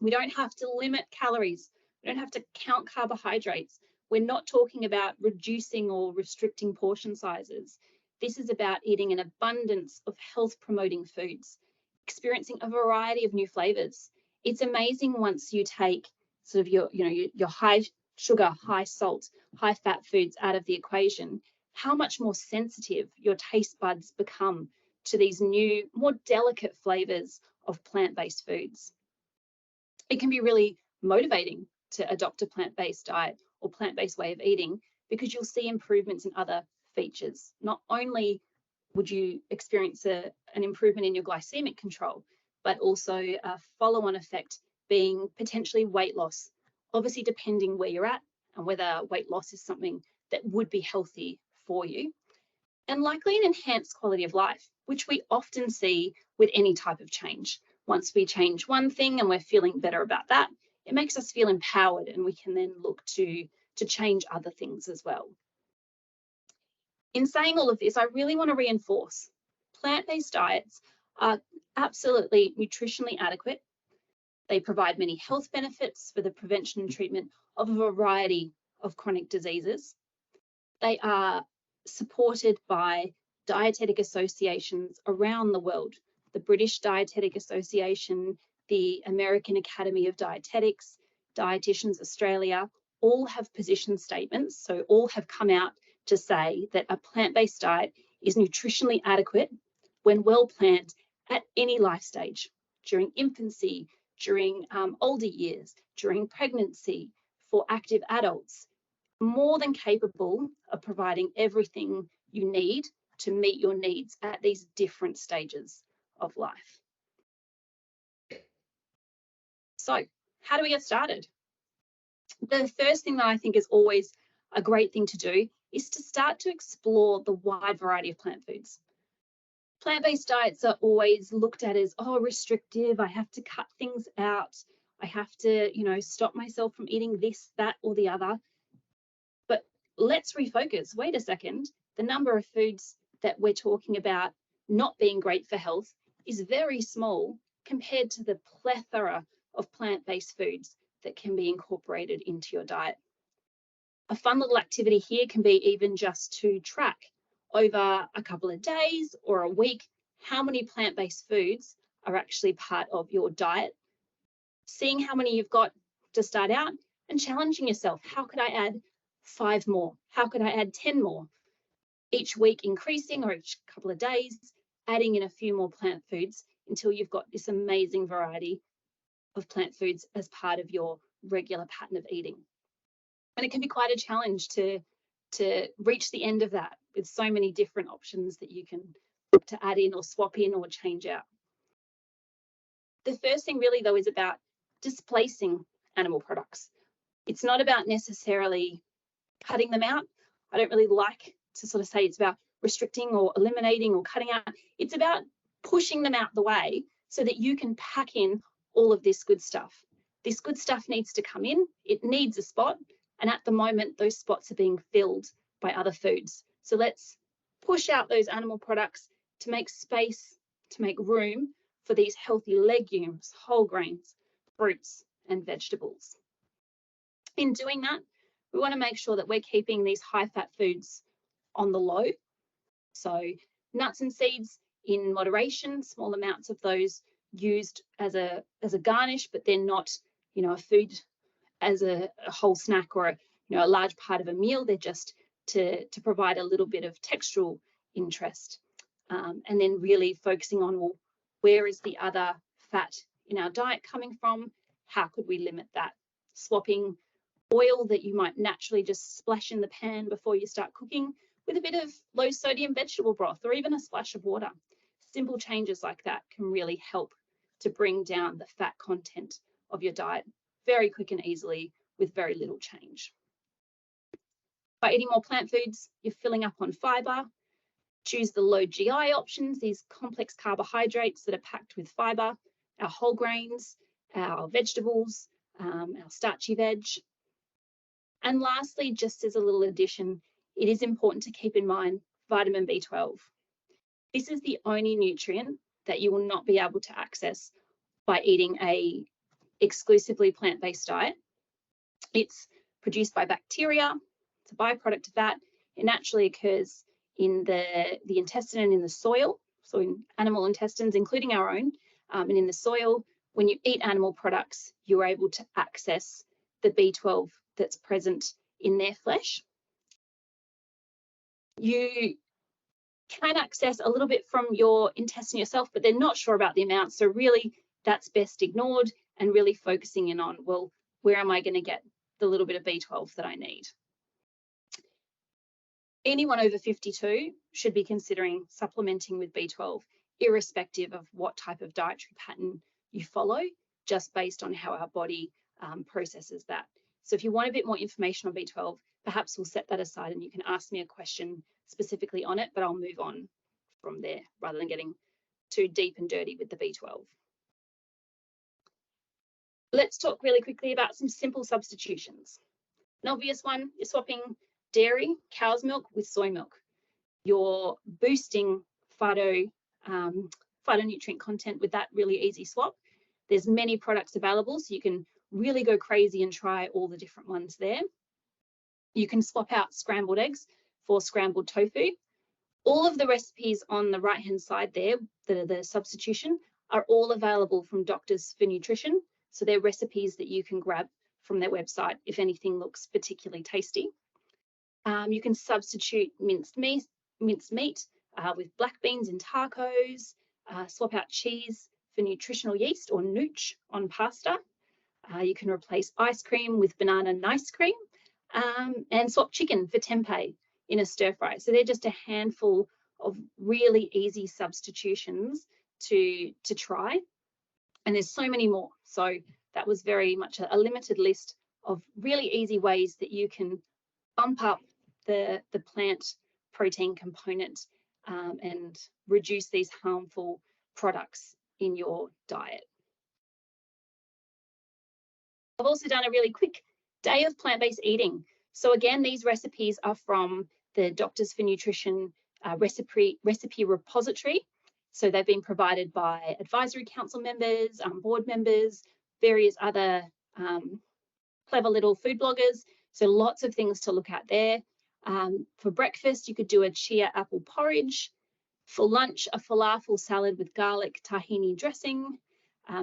B: We don't have to limit calories. We don't have to count carbohydrates. We're not talking about reducing or restricting portion sizes. This is about eating an abundance of health-promoting foods, experiencing a variety of new flavors. It's amazing once you take sort of your high sugar, high salt, high fat foods out of the equation, how much more sensitive your taste buds become to these new, more delicate flavors of plant-based foods. It can be really motivating to adopt a plant-based diet or plant-based way of eating because you'll see improvements in other features. Not only would you experience an improvement in your glycemic control, but also a follow-on effect being potentially weight loss, obviously depending where you're at and whether weight loss is something that would be healthy for you, and likely an enhanced quality of life, which we often see with any type of change. Once we change one thing and we're feeling better about that, it makes us feel empowered, and we can then look to change other things as well. In saying all of this, I really want to reinforce plant-based diets are absolutely nutritionally adequate. They provide many health benefits for the prevention and treatment of a variety of chronic diseases. They are supported by dietetic associations around the world. The British Dietetic Association, the American Academy of Dietetics, Dietitians Australia, all have position statements, so all have come out to say that a plant-based diet is nutritionally adequate when well planned at any life stage, during infancy, during older years, during pregnancy, for active adults, more than capable of providing everything you need to meet your needs at these different stages of life. So how do we get started? The first thing that I think is always a great thing to do is to start to explore the wide variety of plant foods. Plant-based diets are always looked at as, oh, restrictive, I have to cut things out, I have to, stop myself from eating this, that, or the other. But let's refocus. Wait a second, the number of foods that we're talking about not being great for health is very small compared to the plethora of plant-based foods that can be incorporated into your diet. A fun little activity here can be even just to track over a couple of days or a week how many plant-based foods are actually part of your diet, seeing how many you've got to start out and challenging yourself. How could I add 5 more? How could I add 10 more? Each week increasing, or each couple of days, adding in a few more plant foods until you've got this amazing variety of plant foods as part of your regular pattern of eating. And it can be quite a challenge to reach the end of that with so many different options that you can look to add in or swap in or change out. The first thing really though is about displacing animal products. It's not about necessarily cutting them out. I don't really like to sort of say it's about restricting or eliminating or cutting out. It's about pushing them out the way so that you can pack in all of this good stuff. This good stuff needs to come in, it needs a spot, and at the moment those spots are being filled by other foods. So let's push out those animal products to make space, to make room for these healthy legumes, whole grains, fruits and vegetables. In doing that, we want to make sure that we're keeping these high fat foods on the low. So nuts and seeds in moderation, small amounts of those used as a garnish, but they're not, you know, a food as a whole snack or a large part of a meal. They're just to provide a little bit of textural interest. And then really focusing on, well, where is the other fat in our diet coming from? How could we limit that? Swapping oil that you might naturally just splash in the pan before you start cooking with a bit of low sodium vegetable broth or even a splash of water. Simple changes like that can really help to bring down the fat content of your diet very quick and easily with very little change. By eating more plant foods, you're filling up on fiber. Choose the low GI options, these complex carbohydrates that are packed with fiber, our whole grains, our vegetables, our starchy veg. And lastly, just as a little addition, it is important to keep in mind vitamin B12. This is the only nutrient that you will not be able to access by eating a exclusively plant-based diet. It's produced by bacteria. It's a byproduct of that. It naturally occurs in the intestine and in the soil, so in animal intestines, including our own, and in the soil. When you eat animal products, you're able to access the B12 that's present in their flesh. You can access a little bit from your intestine yourself, but they're not sure about the amount. So really that's best ignored and really focusing in on, well, where am I going to get the little bit of B12 that I need? Anyone over 52 should be considering supplementing with B12, irrespective of what type of dietary pattern you follow, just based on how our body processes that. So if you want a bit more information on B12, perhaps we'll set that aside and you can ask me a question specifically on it, but I'll move on from there rather than getting too deep and dirty with the B12. Let's talk really quickly about some simple substitutions. An obvious one is swapping dairy, cow's milk with soy milk. You're boosting phytonutrient content with that really easy swap. There's many products available, so you can really go crazy and try all the different ones there. You can swap out scrambled eggs for scrambled tofu. All of the recipes on the right-hand side there, the substitution, are all available from Doctors for Nutrition. So they're recipes that you can grab from their website if anything looks particularly tasty. You can substitute minced meat with black beans in tacos, swap out cheese for nutritional yeast or nooch on pasta. You can replace ice cream with banana nice cream, and swap chicken for tempeh in a stir fry. So they're just a handful of really easy substitutions to try. And there's so many more. So that was very much a limited list of really easy ways that you can bump up the plant protein component and reduce these harmful products in your diet. I've also done a really quick day of plant-based eating. So again, these recipes are from the Doctors for Nutrition recipe repository. So they've been provided by advisory council members, board members, various other clever little food bloggers. So lots of things to look at there. For breakfast, you could do a chia apple porridge. For lunch, a falafel salad with garlic tahini dressing.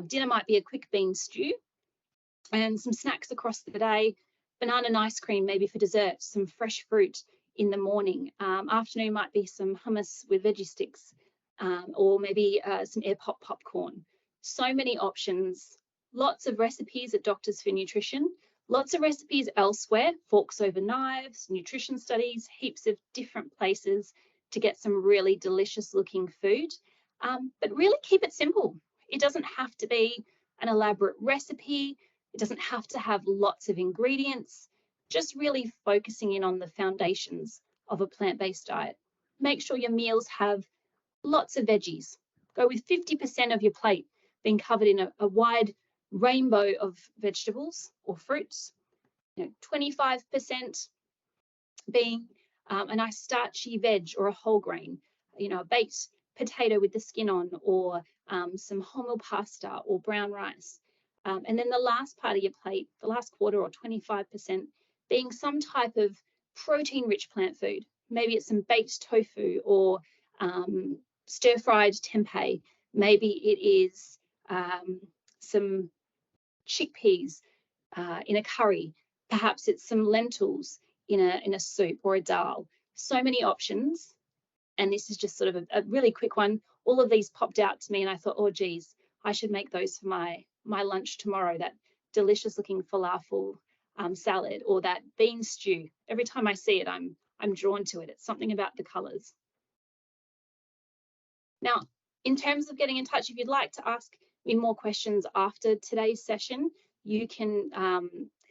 B: Dinner might be a quick bean stew. And some snacks across the day, banana and ice cream maybe for dessert, some fresh fruit in the morning. Afternoon might be some hummus with veggie sticks, or maybe some air pop popcorn. So many options, lots of recipes at Doctors for Nutrition, lots of recipes elsewhere, forks over knives, nutrition studies, heaps of different places to get some really delicious looking food. But really keep it simple. It doesn't have to be an elaborate recipe. It doesn't have to have lots of ingredients, just really focusing in on the foundations of a plant-based diet. Make sure your meals have lots of veggies. Go with 50% of your plate being covered in a wide rainbow of vegetables or fruits. 25% being a nice starchy veg or a whole grain, a baked potato with the skin on, or some wholemeal pasta or brown rice. And then the last part of your plate, the last quarter or 25%, being some type of protein-rich plant food. Maybe it's some baked tofu or stir-fried tempeh. Maybe it is some chickpeas in a curry. Perhaps it's some lentils in a soup or a dal. So many options. And this is just sort of a really quick one. All of these popped out to me and I thought, oh geez, I should make those for my lunch tomorrow, that delicious looking falafel salad or that bean stew. Every time I see it, I'm drawn to it. It's something about the colors. Now, in terms of getting in touch, if you'd like to ask me more questions after today's session, you can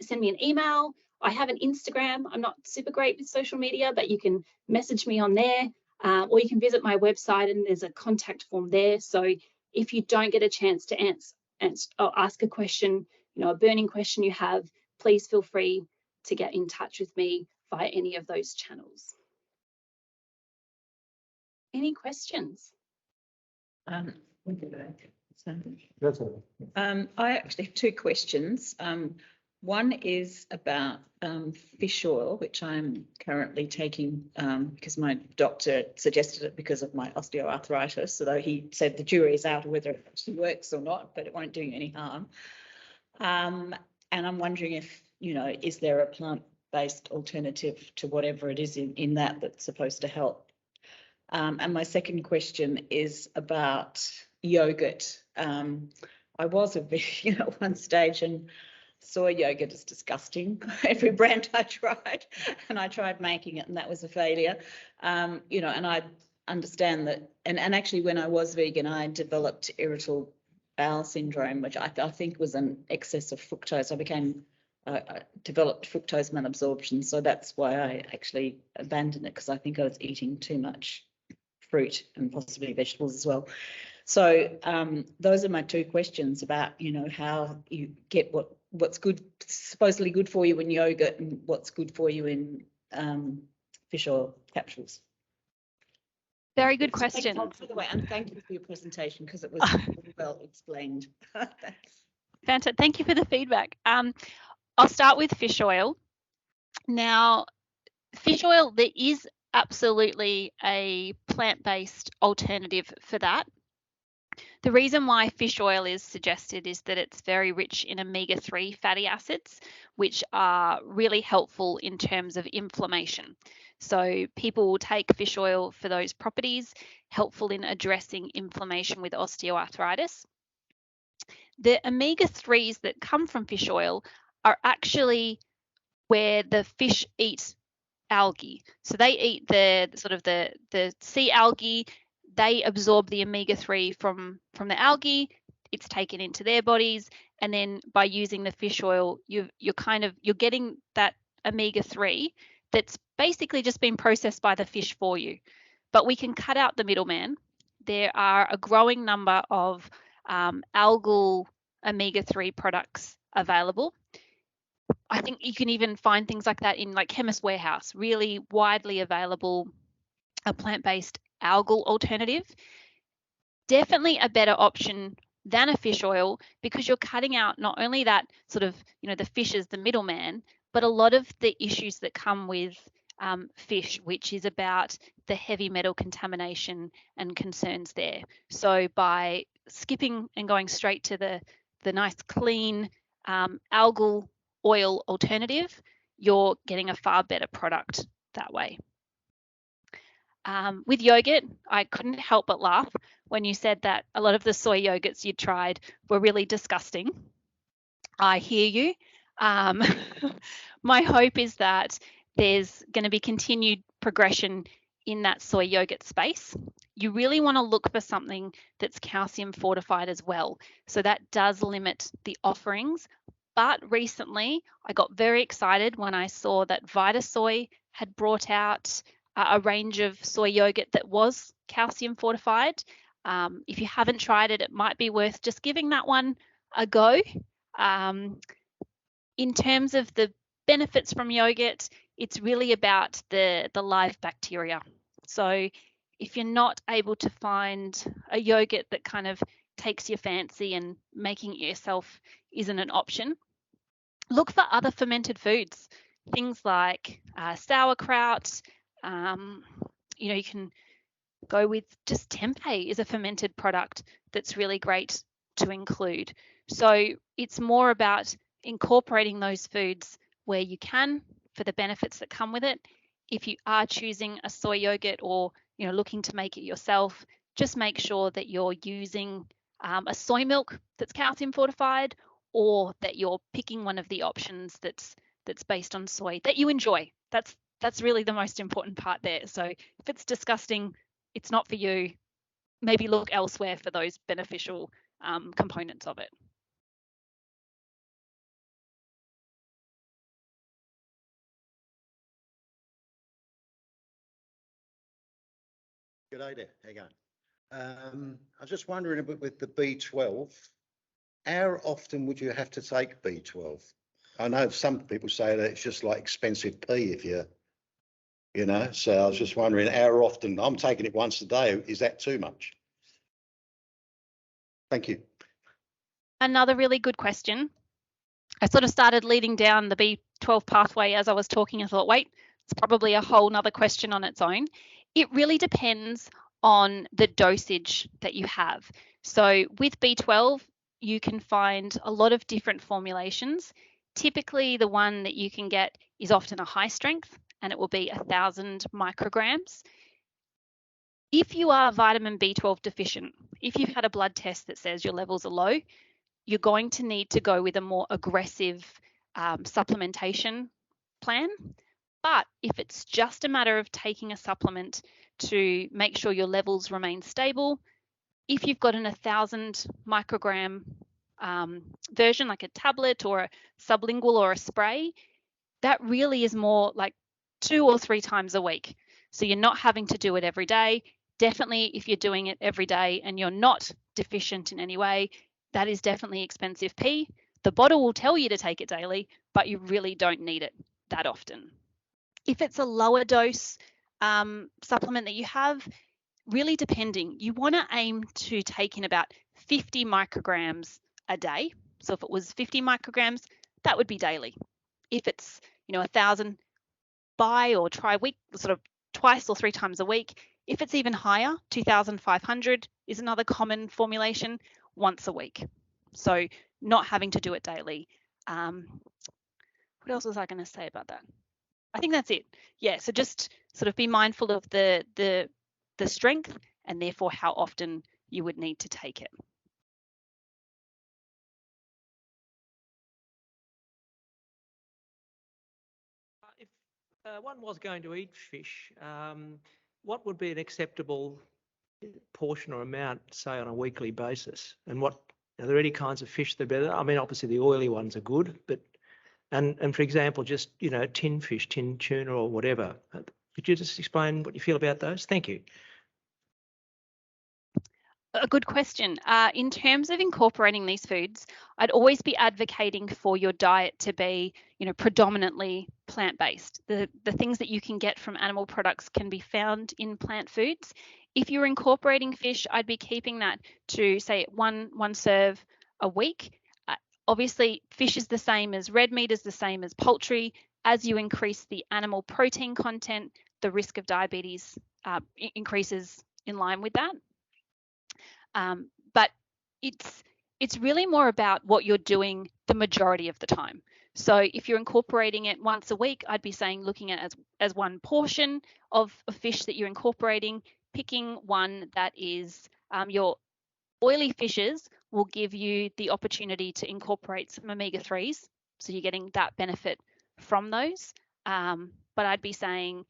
B: send me an email. I have an Instagram. I'm not super great with social media, but you can message me on there, or you can visit my website and there's a contact form there. So if you don't get a chance to ask a question, a burning question you have, please feel free to get in touch with me via any of those channels. Any questions?
D: I actually have two questions. One is about fish oil, which I'm currently taking because my doctor suggested it because of my osteoarthritis, although he said the jury is out whether it actually works or not, but it won't do any harm. And I'm wondering if, is there a plant-based alternative to whatever it is in that that's supposed to help? And my second question is about yogurt. I was a vegan at one stage and saw yogurt as disgusting. Every brand I tried, and I tried making it, and that was a failure. And I understand that. And actually, when I was vegan, I developed irritable bowel syndrome, which I think was an excess of fructose. I developed fructose malabsorption, so that's why I actually abandoned it, because I think I was eating too much fruit and possibly vegetables as well. So those are my two questions about, how you get what's good, supposedly good for you in yogurt, and what's good for you in fish oil capsules.
A: Very good question.
D: By the way, and thank you for your presentation because it was well explained. Thanks.
A: Fantastic. Thank you for the feedback. I'll start with fish oil. Now, fish oil, there is absolutely a plant-based alternative for that. The reason why fish oil is suggested is that it's very rich in omega-3 fatty acids, which are really helpful in terms of inflammation. So people will take fish oil for those properties, helpful in addressing inflammation with osteoarthritis. The omega-3s that come from fish oil are actually where the fish eat algae. So they eat the sea algae. They absorb the omega-3 from the algae. It's taken into their bodies, and then by using the fish oil, you're getting that omega-3 that's basically just been processed by the fish for you. But we can cut out the middleman. There are a growing number of algal omega-3 products available. I think you can even find things like that in like Chemist Warehouse, really widely available, a plant-based algal alternative. Definitely a better option than a fish oil, because you're cutting out not only that sort of, the fish as the middleman, but a lot of the issues that come with fish, which is about the heavy metal contamination and concerns there. So by skipping and going straight to the nice clean algal oil alternative, you're getting a far better product that way. With yogurt, I couldn't help but laugh when you said that a lot of the soy yogurts you tried were really disgusting. I hear you. My hope is that there's going to be continued progression in that soy yogurt space. You really want to look for something that's calcium fortified as well. So that does limit the offerings But recently, I got very excited when I saw that Vitasoy had brought out a range of soy yogurt that was calcium fortified. If you haven't tried it, it might be worth just giving that one a go. In terms of the benefits from yogurt, it's really about the live bacteria. So if you're not able to find a yogurt that kind of takes your fancy and making it yourself isn't an option, look for other fermented foods, things like sauerkraut. You can go with just tempeh is a fermented product that's really great to include. So it's more about incorporating those foods where you can for the benefits that come with it. If you are choosing a soy yogurt or looking to make it yourself, just make sure that you're using a soy milk that's calcium fortified, or that you're picking one of the options that's based on soy that you enjoy. That's really the most important part there. So if it's disgusting, it's not for you. Maybe look elsewhere for those beneficial components of it.
E: Good day there. How you going? I was just wondering a bit with the B12, how often would you have to take B12? I know some people say that it's just like expensive pee if so I was just wondering how often. I'm taking it once a day. Is that too much? Thank you.
A: Another really good question. I sort of started leading down the B12 pathway as I was talking. I thought, wait, it's probably a whole nother question on its own. It really depends on the dosage that you have. So with B12, you can find a lot of different formulations. Typically, the one that you can get is often a high strength, and it will be 1,000 micrograms. If you are vitamin B12 deficient, if you've had a blood test that says your levels are low, you're going to need to go with a more aggressive supplementation plan. But if it's just a matter of taking a supplement to make sure your levels remain stable, if you've got an 1,000 microgram version, like a tablet or a sublingual or a spray, that really is more like 2 or 3 times a week. So you're not having to do it every day. Definitely, if you're doing it every day and you're not deficient in any way, that is definitely expensive pee. The bottle will tell you to take it daily, but you really don't need it that often. If it's a lower dose supplement that you have, really depending, you want to aim to take in about 50 micrograms a day. So if it was 50 micrograms, that would be daily. If it's 1,000, buy or try week, sort of twice or 3 times a week. If it's even higher, 2,500 is another common formulation, once a week. So not having to do it daily. What else was I going to say about that? I think that's it. Yeah, so just sort of be mindful of the strength and therefore how often you would need to take it.
F: If one was going to eat fish, what would be an acceptable portion or amount, say, on a weekly basis? And are there any kinds of fish that are better? I mean, obviously the oily ones are good, but and for example, just tin fish, tin tuna or whatever. Could you just explain what you feel about those? Thank you.
A: A good question. In terms of incorporating these foods, I'd always be advocating for your diet to be, predominantly plant-based. The things that you can get from animal products can be found in plant foods. If you're incorporating fish, I'd be keeping that to, say, one serve a week. Obviously, fish is the same as red meat, is the same as poultry. As you increase the animal protein content, the risk of diabetes increases in line with that. But it's really more about what you're doing the majority of the time. So if you're incorporating it once a week, I'd be saying looking at it as one portion of fish that you're incorporating, picking one that is your oily fishes will give you the opportunity to incorporate some omega-3s. So you're getting that benefit from those. But I'd be saying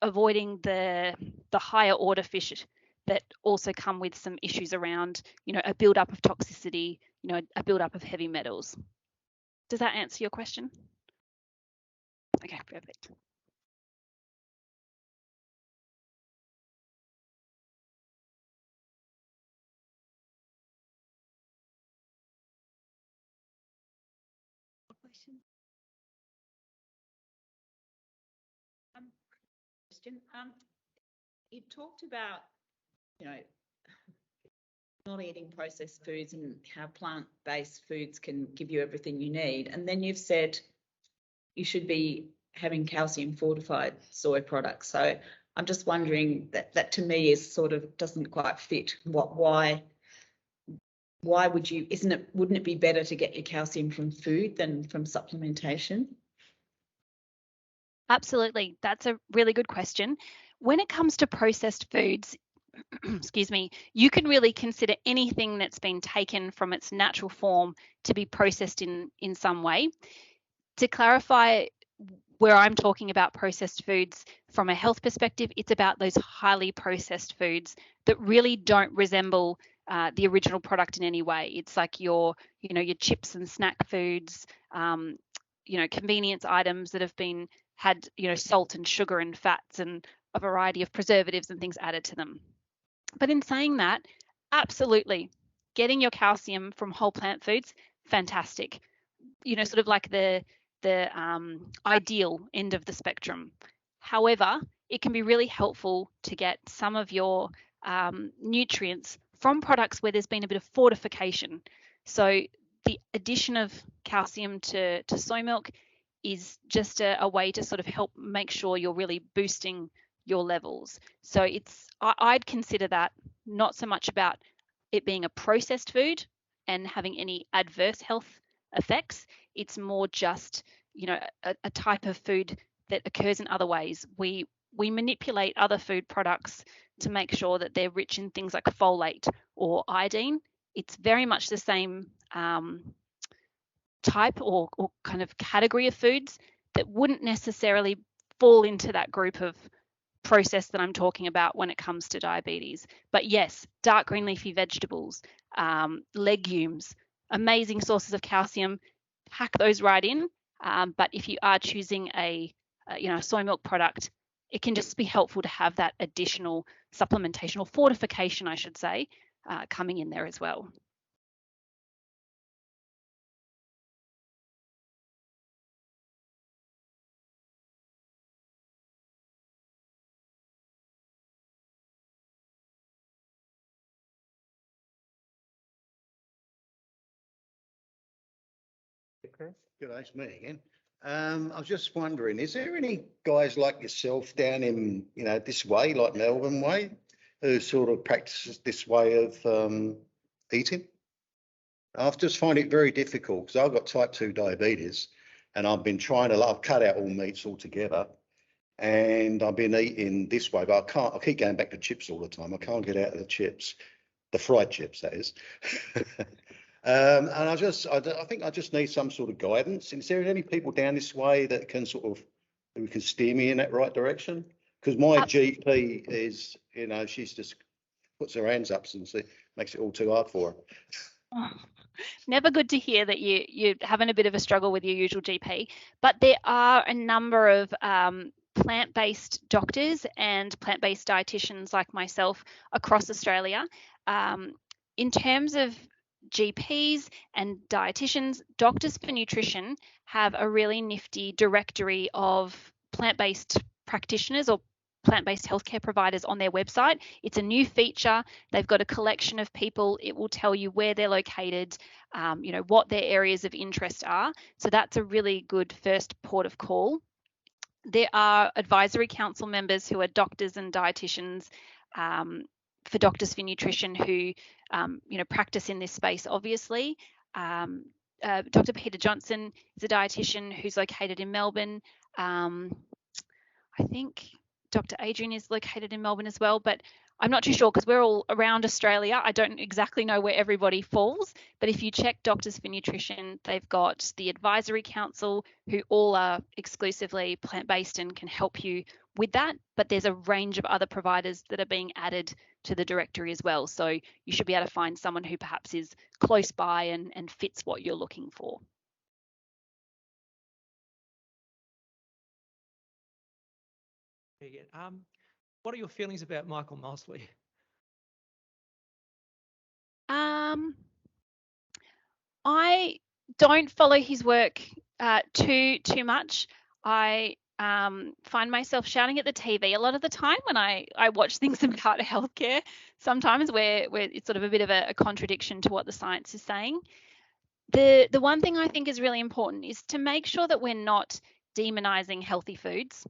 A: avoiding the higher order fish that also come with some issues around, a buildup of toxicity, a buildup of heavy metals. Does that answer your question? Okay, perfect.
D: Question. You talked about, you know, not eating processed foods and how plant-based foods can give you everything you need. And then you've said you should be having calcium fortified soy products. So I'm just wondering that to me is sort of doesn't quite fit. Why would you, wouldn't it be better to get your calcium from food than from supplementation?
A: Absolutely. That's a really good question. When it comes to processed foods, excuse me, you can really consider anything that's been taken from its natural form to be processed in some way. To clarify, where I'm talking about processed foods from a health perspective, it's about those highly processed foods that really don't resemble the original product in any way. It's like your chips and snack foods, convenience items that have been had, salt and sugar and fats and a variety of preservatives and things added to them. But in saying that, absolutely, getting your calcium from whole plant foods, fantastic. Sort of like the ideal end of the spectrum. However, it can be really helpful to get some of your nutrients from products where there's been a bit of fortification. So the addition of calcium to soy milk is just a way to sort of help make sure you're really boosting your levels. So I'd consider that not so much about it being a processed food and having any adverse health effects. It's more just, a type of food that occurs in other ways. We manipulate other food products to make sure that they're rich in things like folate or iodine. It's very much the same type or kind of category of foods that wouldn't necessarily fall into that group of process that I'm talking about when it comes to diabetes. But yes, dark green leafy vegetables, legumes, amazing sources of calcium, pack those right in. But if you are choosing a soy milk product, it can just be helpful to have that additional supplementation or fortification, I should say, coming in there as well.
E: Good day, it's me again. I was just wondering, is there any guys like yourself down in, this way, like Melbourne way, who sort of practices this way of eating? I just find it very difficult because I've got type 2 diabetes and I've been I've cut out all meats altogether and I've been eating this way, but I keep going back to chips all the time. I can't get out of the chips, the fried chips, that is. And I think I just need some sort of guidance. Is there any people down this way that can who can steer me in that right direction? Because my GP is, she's just puts her hands up and makes it all too hard for her.
A: Oh, never good to hear that you're having a bit of a struggle with your usual GP, but there are a number of plant-based doctors and plant-based dietitians like myself across Australia. In terms of GPs and dietitians, Doctors for Nutrition have a really nifty directory of plant-based practitioners or plant-based healthcare providers on their website. It's a new feature. They've got a collection of people. It will tell you where they're located, what their areas of interest are. So that's a really good first port of call. There are advisory council members who are doctors and dietitians for Doctors for Nutrition who, practice in this space, obviously. Dr. Peter Johnson is a dietitian who's located in Melbourne. I think Dr. Adrian is located in Melbourne as well, but I'm not too sure because we're all around Australia. I don't exactly know where everybody falls, but if you check Doctors for Nutrition, they've got the Advisory Council who all are exclusively plant-based and can help you with that. But there's a range of other providers that are being added to the directory as well. So you should be able to find someone who perhaps is close by and fits what you're looking for.
F: Again, what are your feelings about Michael Mosley?
A: I don't follow his work too much. I find myself shouting at the TV a lot of the time when I watch things about healthcare, sometimes where it's sort of a bit of a contradiction to what the science is saying. The one thing I think is really important is to make sure that we're not demonizing healthy foods.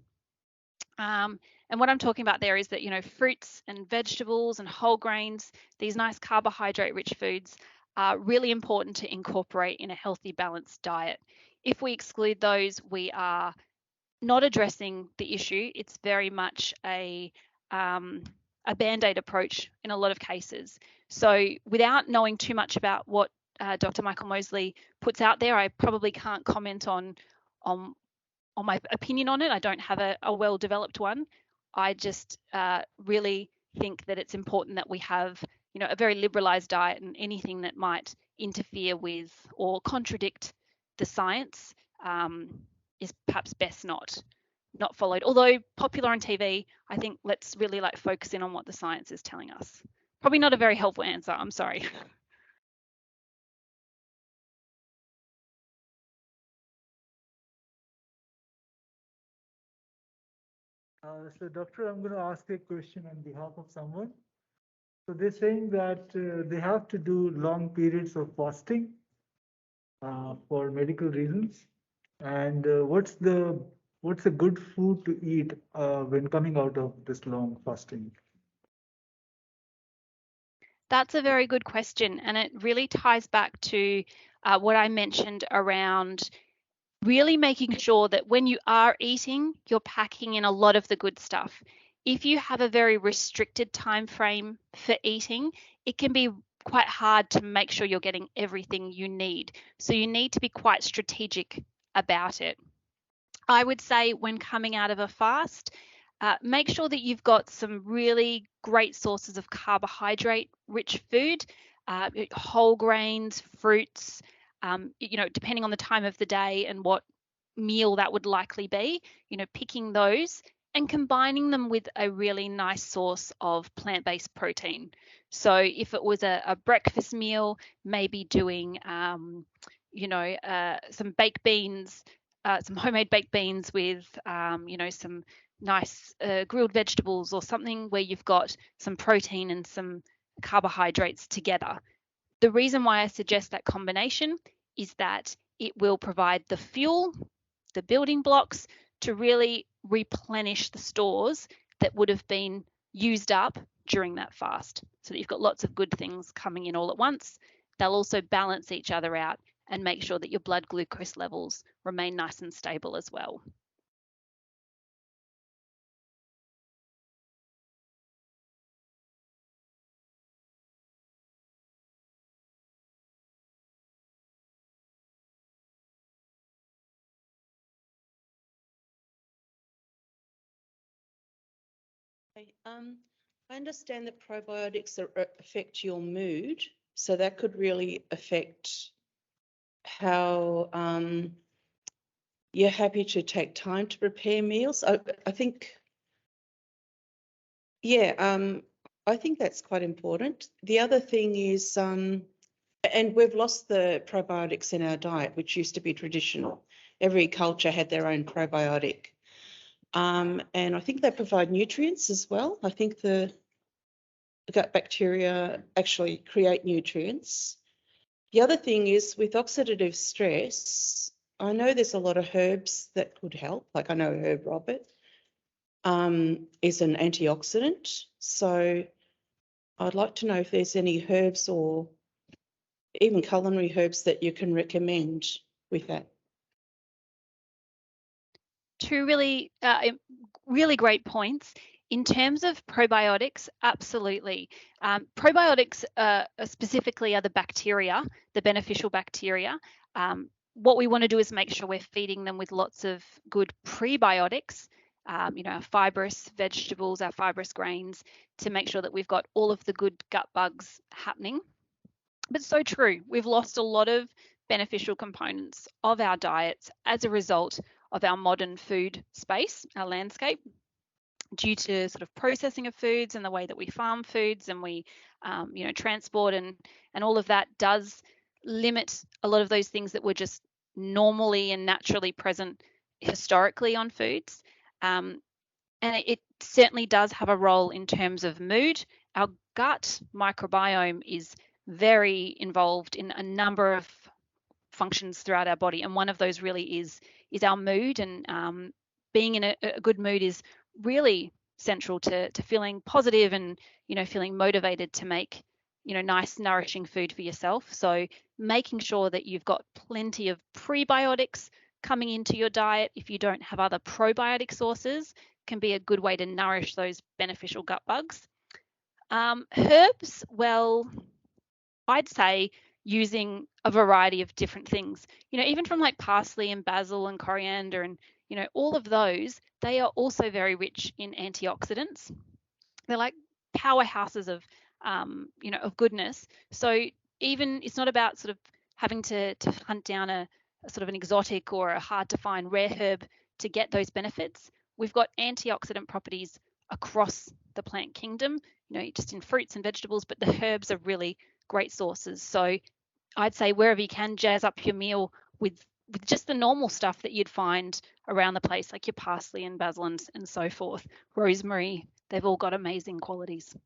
A: And what I'm talking about there is that, you know, fruits and vegetables and whole grains, these nice carbohydrate-rich foods are really important to incorporate in a healthy, balanced diet. If we exclude those, we are not addressing the issue. It's very much a Band-Aid approach in a lot of cases. So without knowing too much about what Dr. Michael Mosley puts out there, I probably can't comment on my opinion on it. I don't have a well-developed one. I just really think that it's important that we have, you know, a very liberalized diet, and anything that might interfere with or contradict the science is perhaps best not followed. Although popular on TV, I think let's really focus in on what the science is telling us. Probably not a very helpful answer. I'm sorry.
G: So doctor, I'm going to ask a question on behalf of someone. So they're saying that they have to do long periods of fasting for medical reasons. And what's a good food to eat when coming out of this long fasting?
A: That's a very good question, and it really ties back to what I mentioned around really making sure that when you are eating, you're packing in a lot of the good stuff. If you have a very restricted time frame for eating, it can be quite hard to make sure you're getting everything you need. So you need to be quite strategic about it. I would say when coming out of a fast, make sure that you've got some really great sources of carbohydrate-rich food, whole grains, fruits, you know, depending on the time of the day and what meal that would likely be, you know, picking those and combining them with a really nice source of plant-based protein. So if it was a breakfast meal, maybe doing, you know, some baked beans, some homemade baked beans with, you know, some nice grilled vegetables or something where you've got some protein and some carbohydrates together. The reason why I suggest that combination is that it will provide the fuel, the building blocks to really replenish the stores that would have been used up during that fast, so that you've got lots of good things coming in all at once. They'll also balance each other out and make sure that your blood glucose levels remain nice and stable as well.
H: I understand that probiotics affect your mood, so that could really affect how you're happy to take time to prepare meals. I think, yeah, I think that's quite important. The other thing is, and we've lost the probiotics in our diet, which used to be traditional. Every culture had their own probiotic. And I think they provide nutrients as well. I think the gut bacteria actually create nutrients. The other thing is with oxidative stress, I know there's a lot of herbs that could help. Like I know Herb Robert is an antioxidant. So I'd like to know if there's any herbs or even culinary herbs that you can recommend with that.
A: Two really great points. In terms of probiotics, absolutely. Probiotics specifically are the bacteria, the beneficial bacteria. What we want to do is make sure we're feeding them with lots of good prebiotics, you know, our fibrous vegetables, our fibrous grains, to make sure that we've got all of the good gut bugs happening. But so true, we've lost a lot of beneficial components of our diets as a result of our modern food space, our landscape. due to sort of processing of foods and the way that we farm foods and we, transport and all of that does limit a lot of those things that were just normally and naturally present historically on foods. And it certainly does have a role in terms of mood. Our gut microbiome is very involved in a number of functions throughout our body, and one of those really is our mood. And being in a good mood is really central to feeling positive and feeling motivated to make nice nourishing food for yourself. So making sure that you've got plenty of prebiotics coming into your diet, if you don't have other probiotic sources, can be a good way to nourish those beneficial gut bugs. Herbs, well, I'd say using a variety of different things, even from like parsley and basil and coriander and, all of those, they are also very rich in antioxidants. They're like powerhouses of, of goodness. So even it's not about sort of having to hunt down a sort of an exotic or a hard to find rare herb to get those benefits. We've got antioxidant properties across the plant kingdom, just in fruits and vegetables, but the herbs are really great sources. So I'd say wherever you can, jazz up your meal with just the normal stuff that you'd find around the place, like your parsley and basil and so forth. Rosemary, they've all got amazing qualities.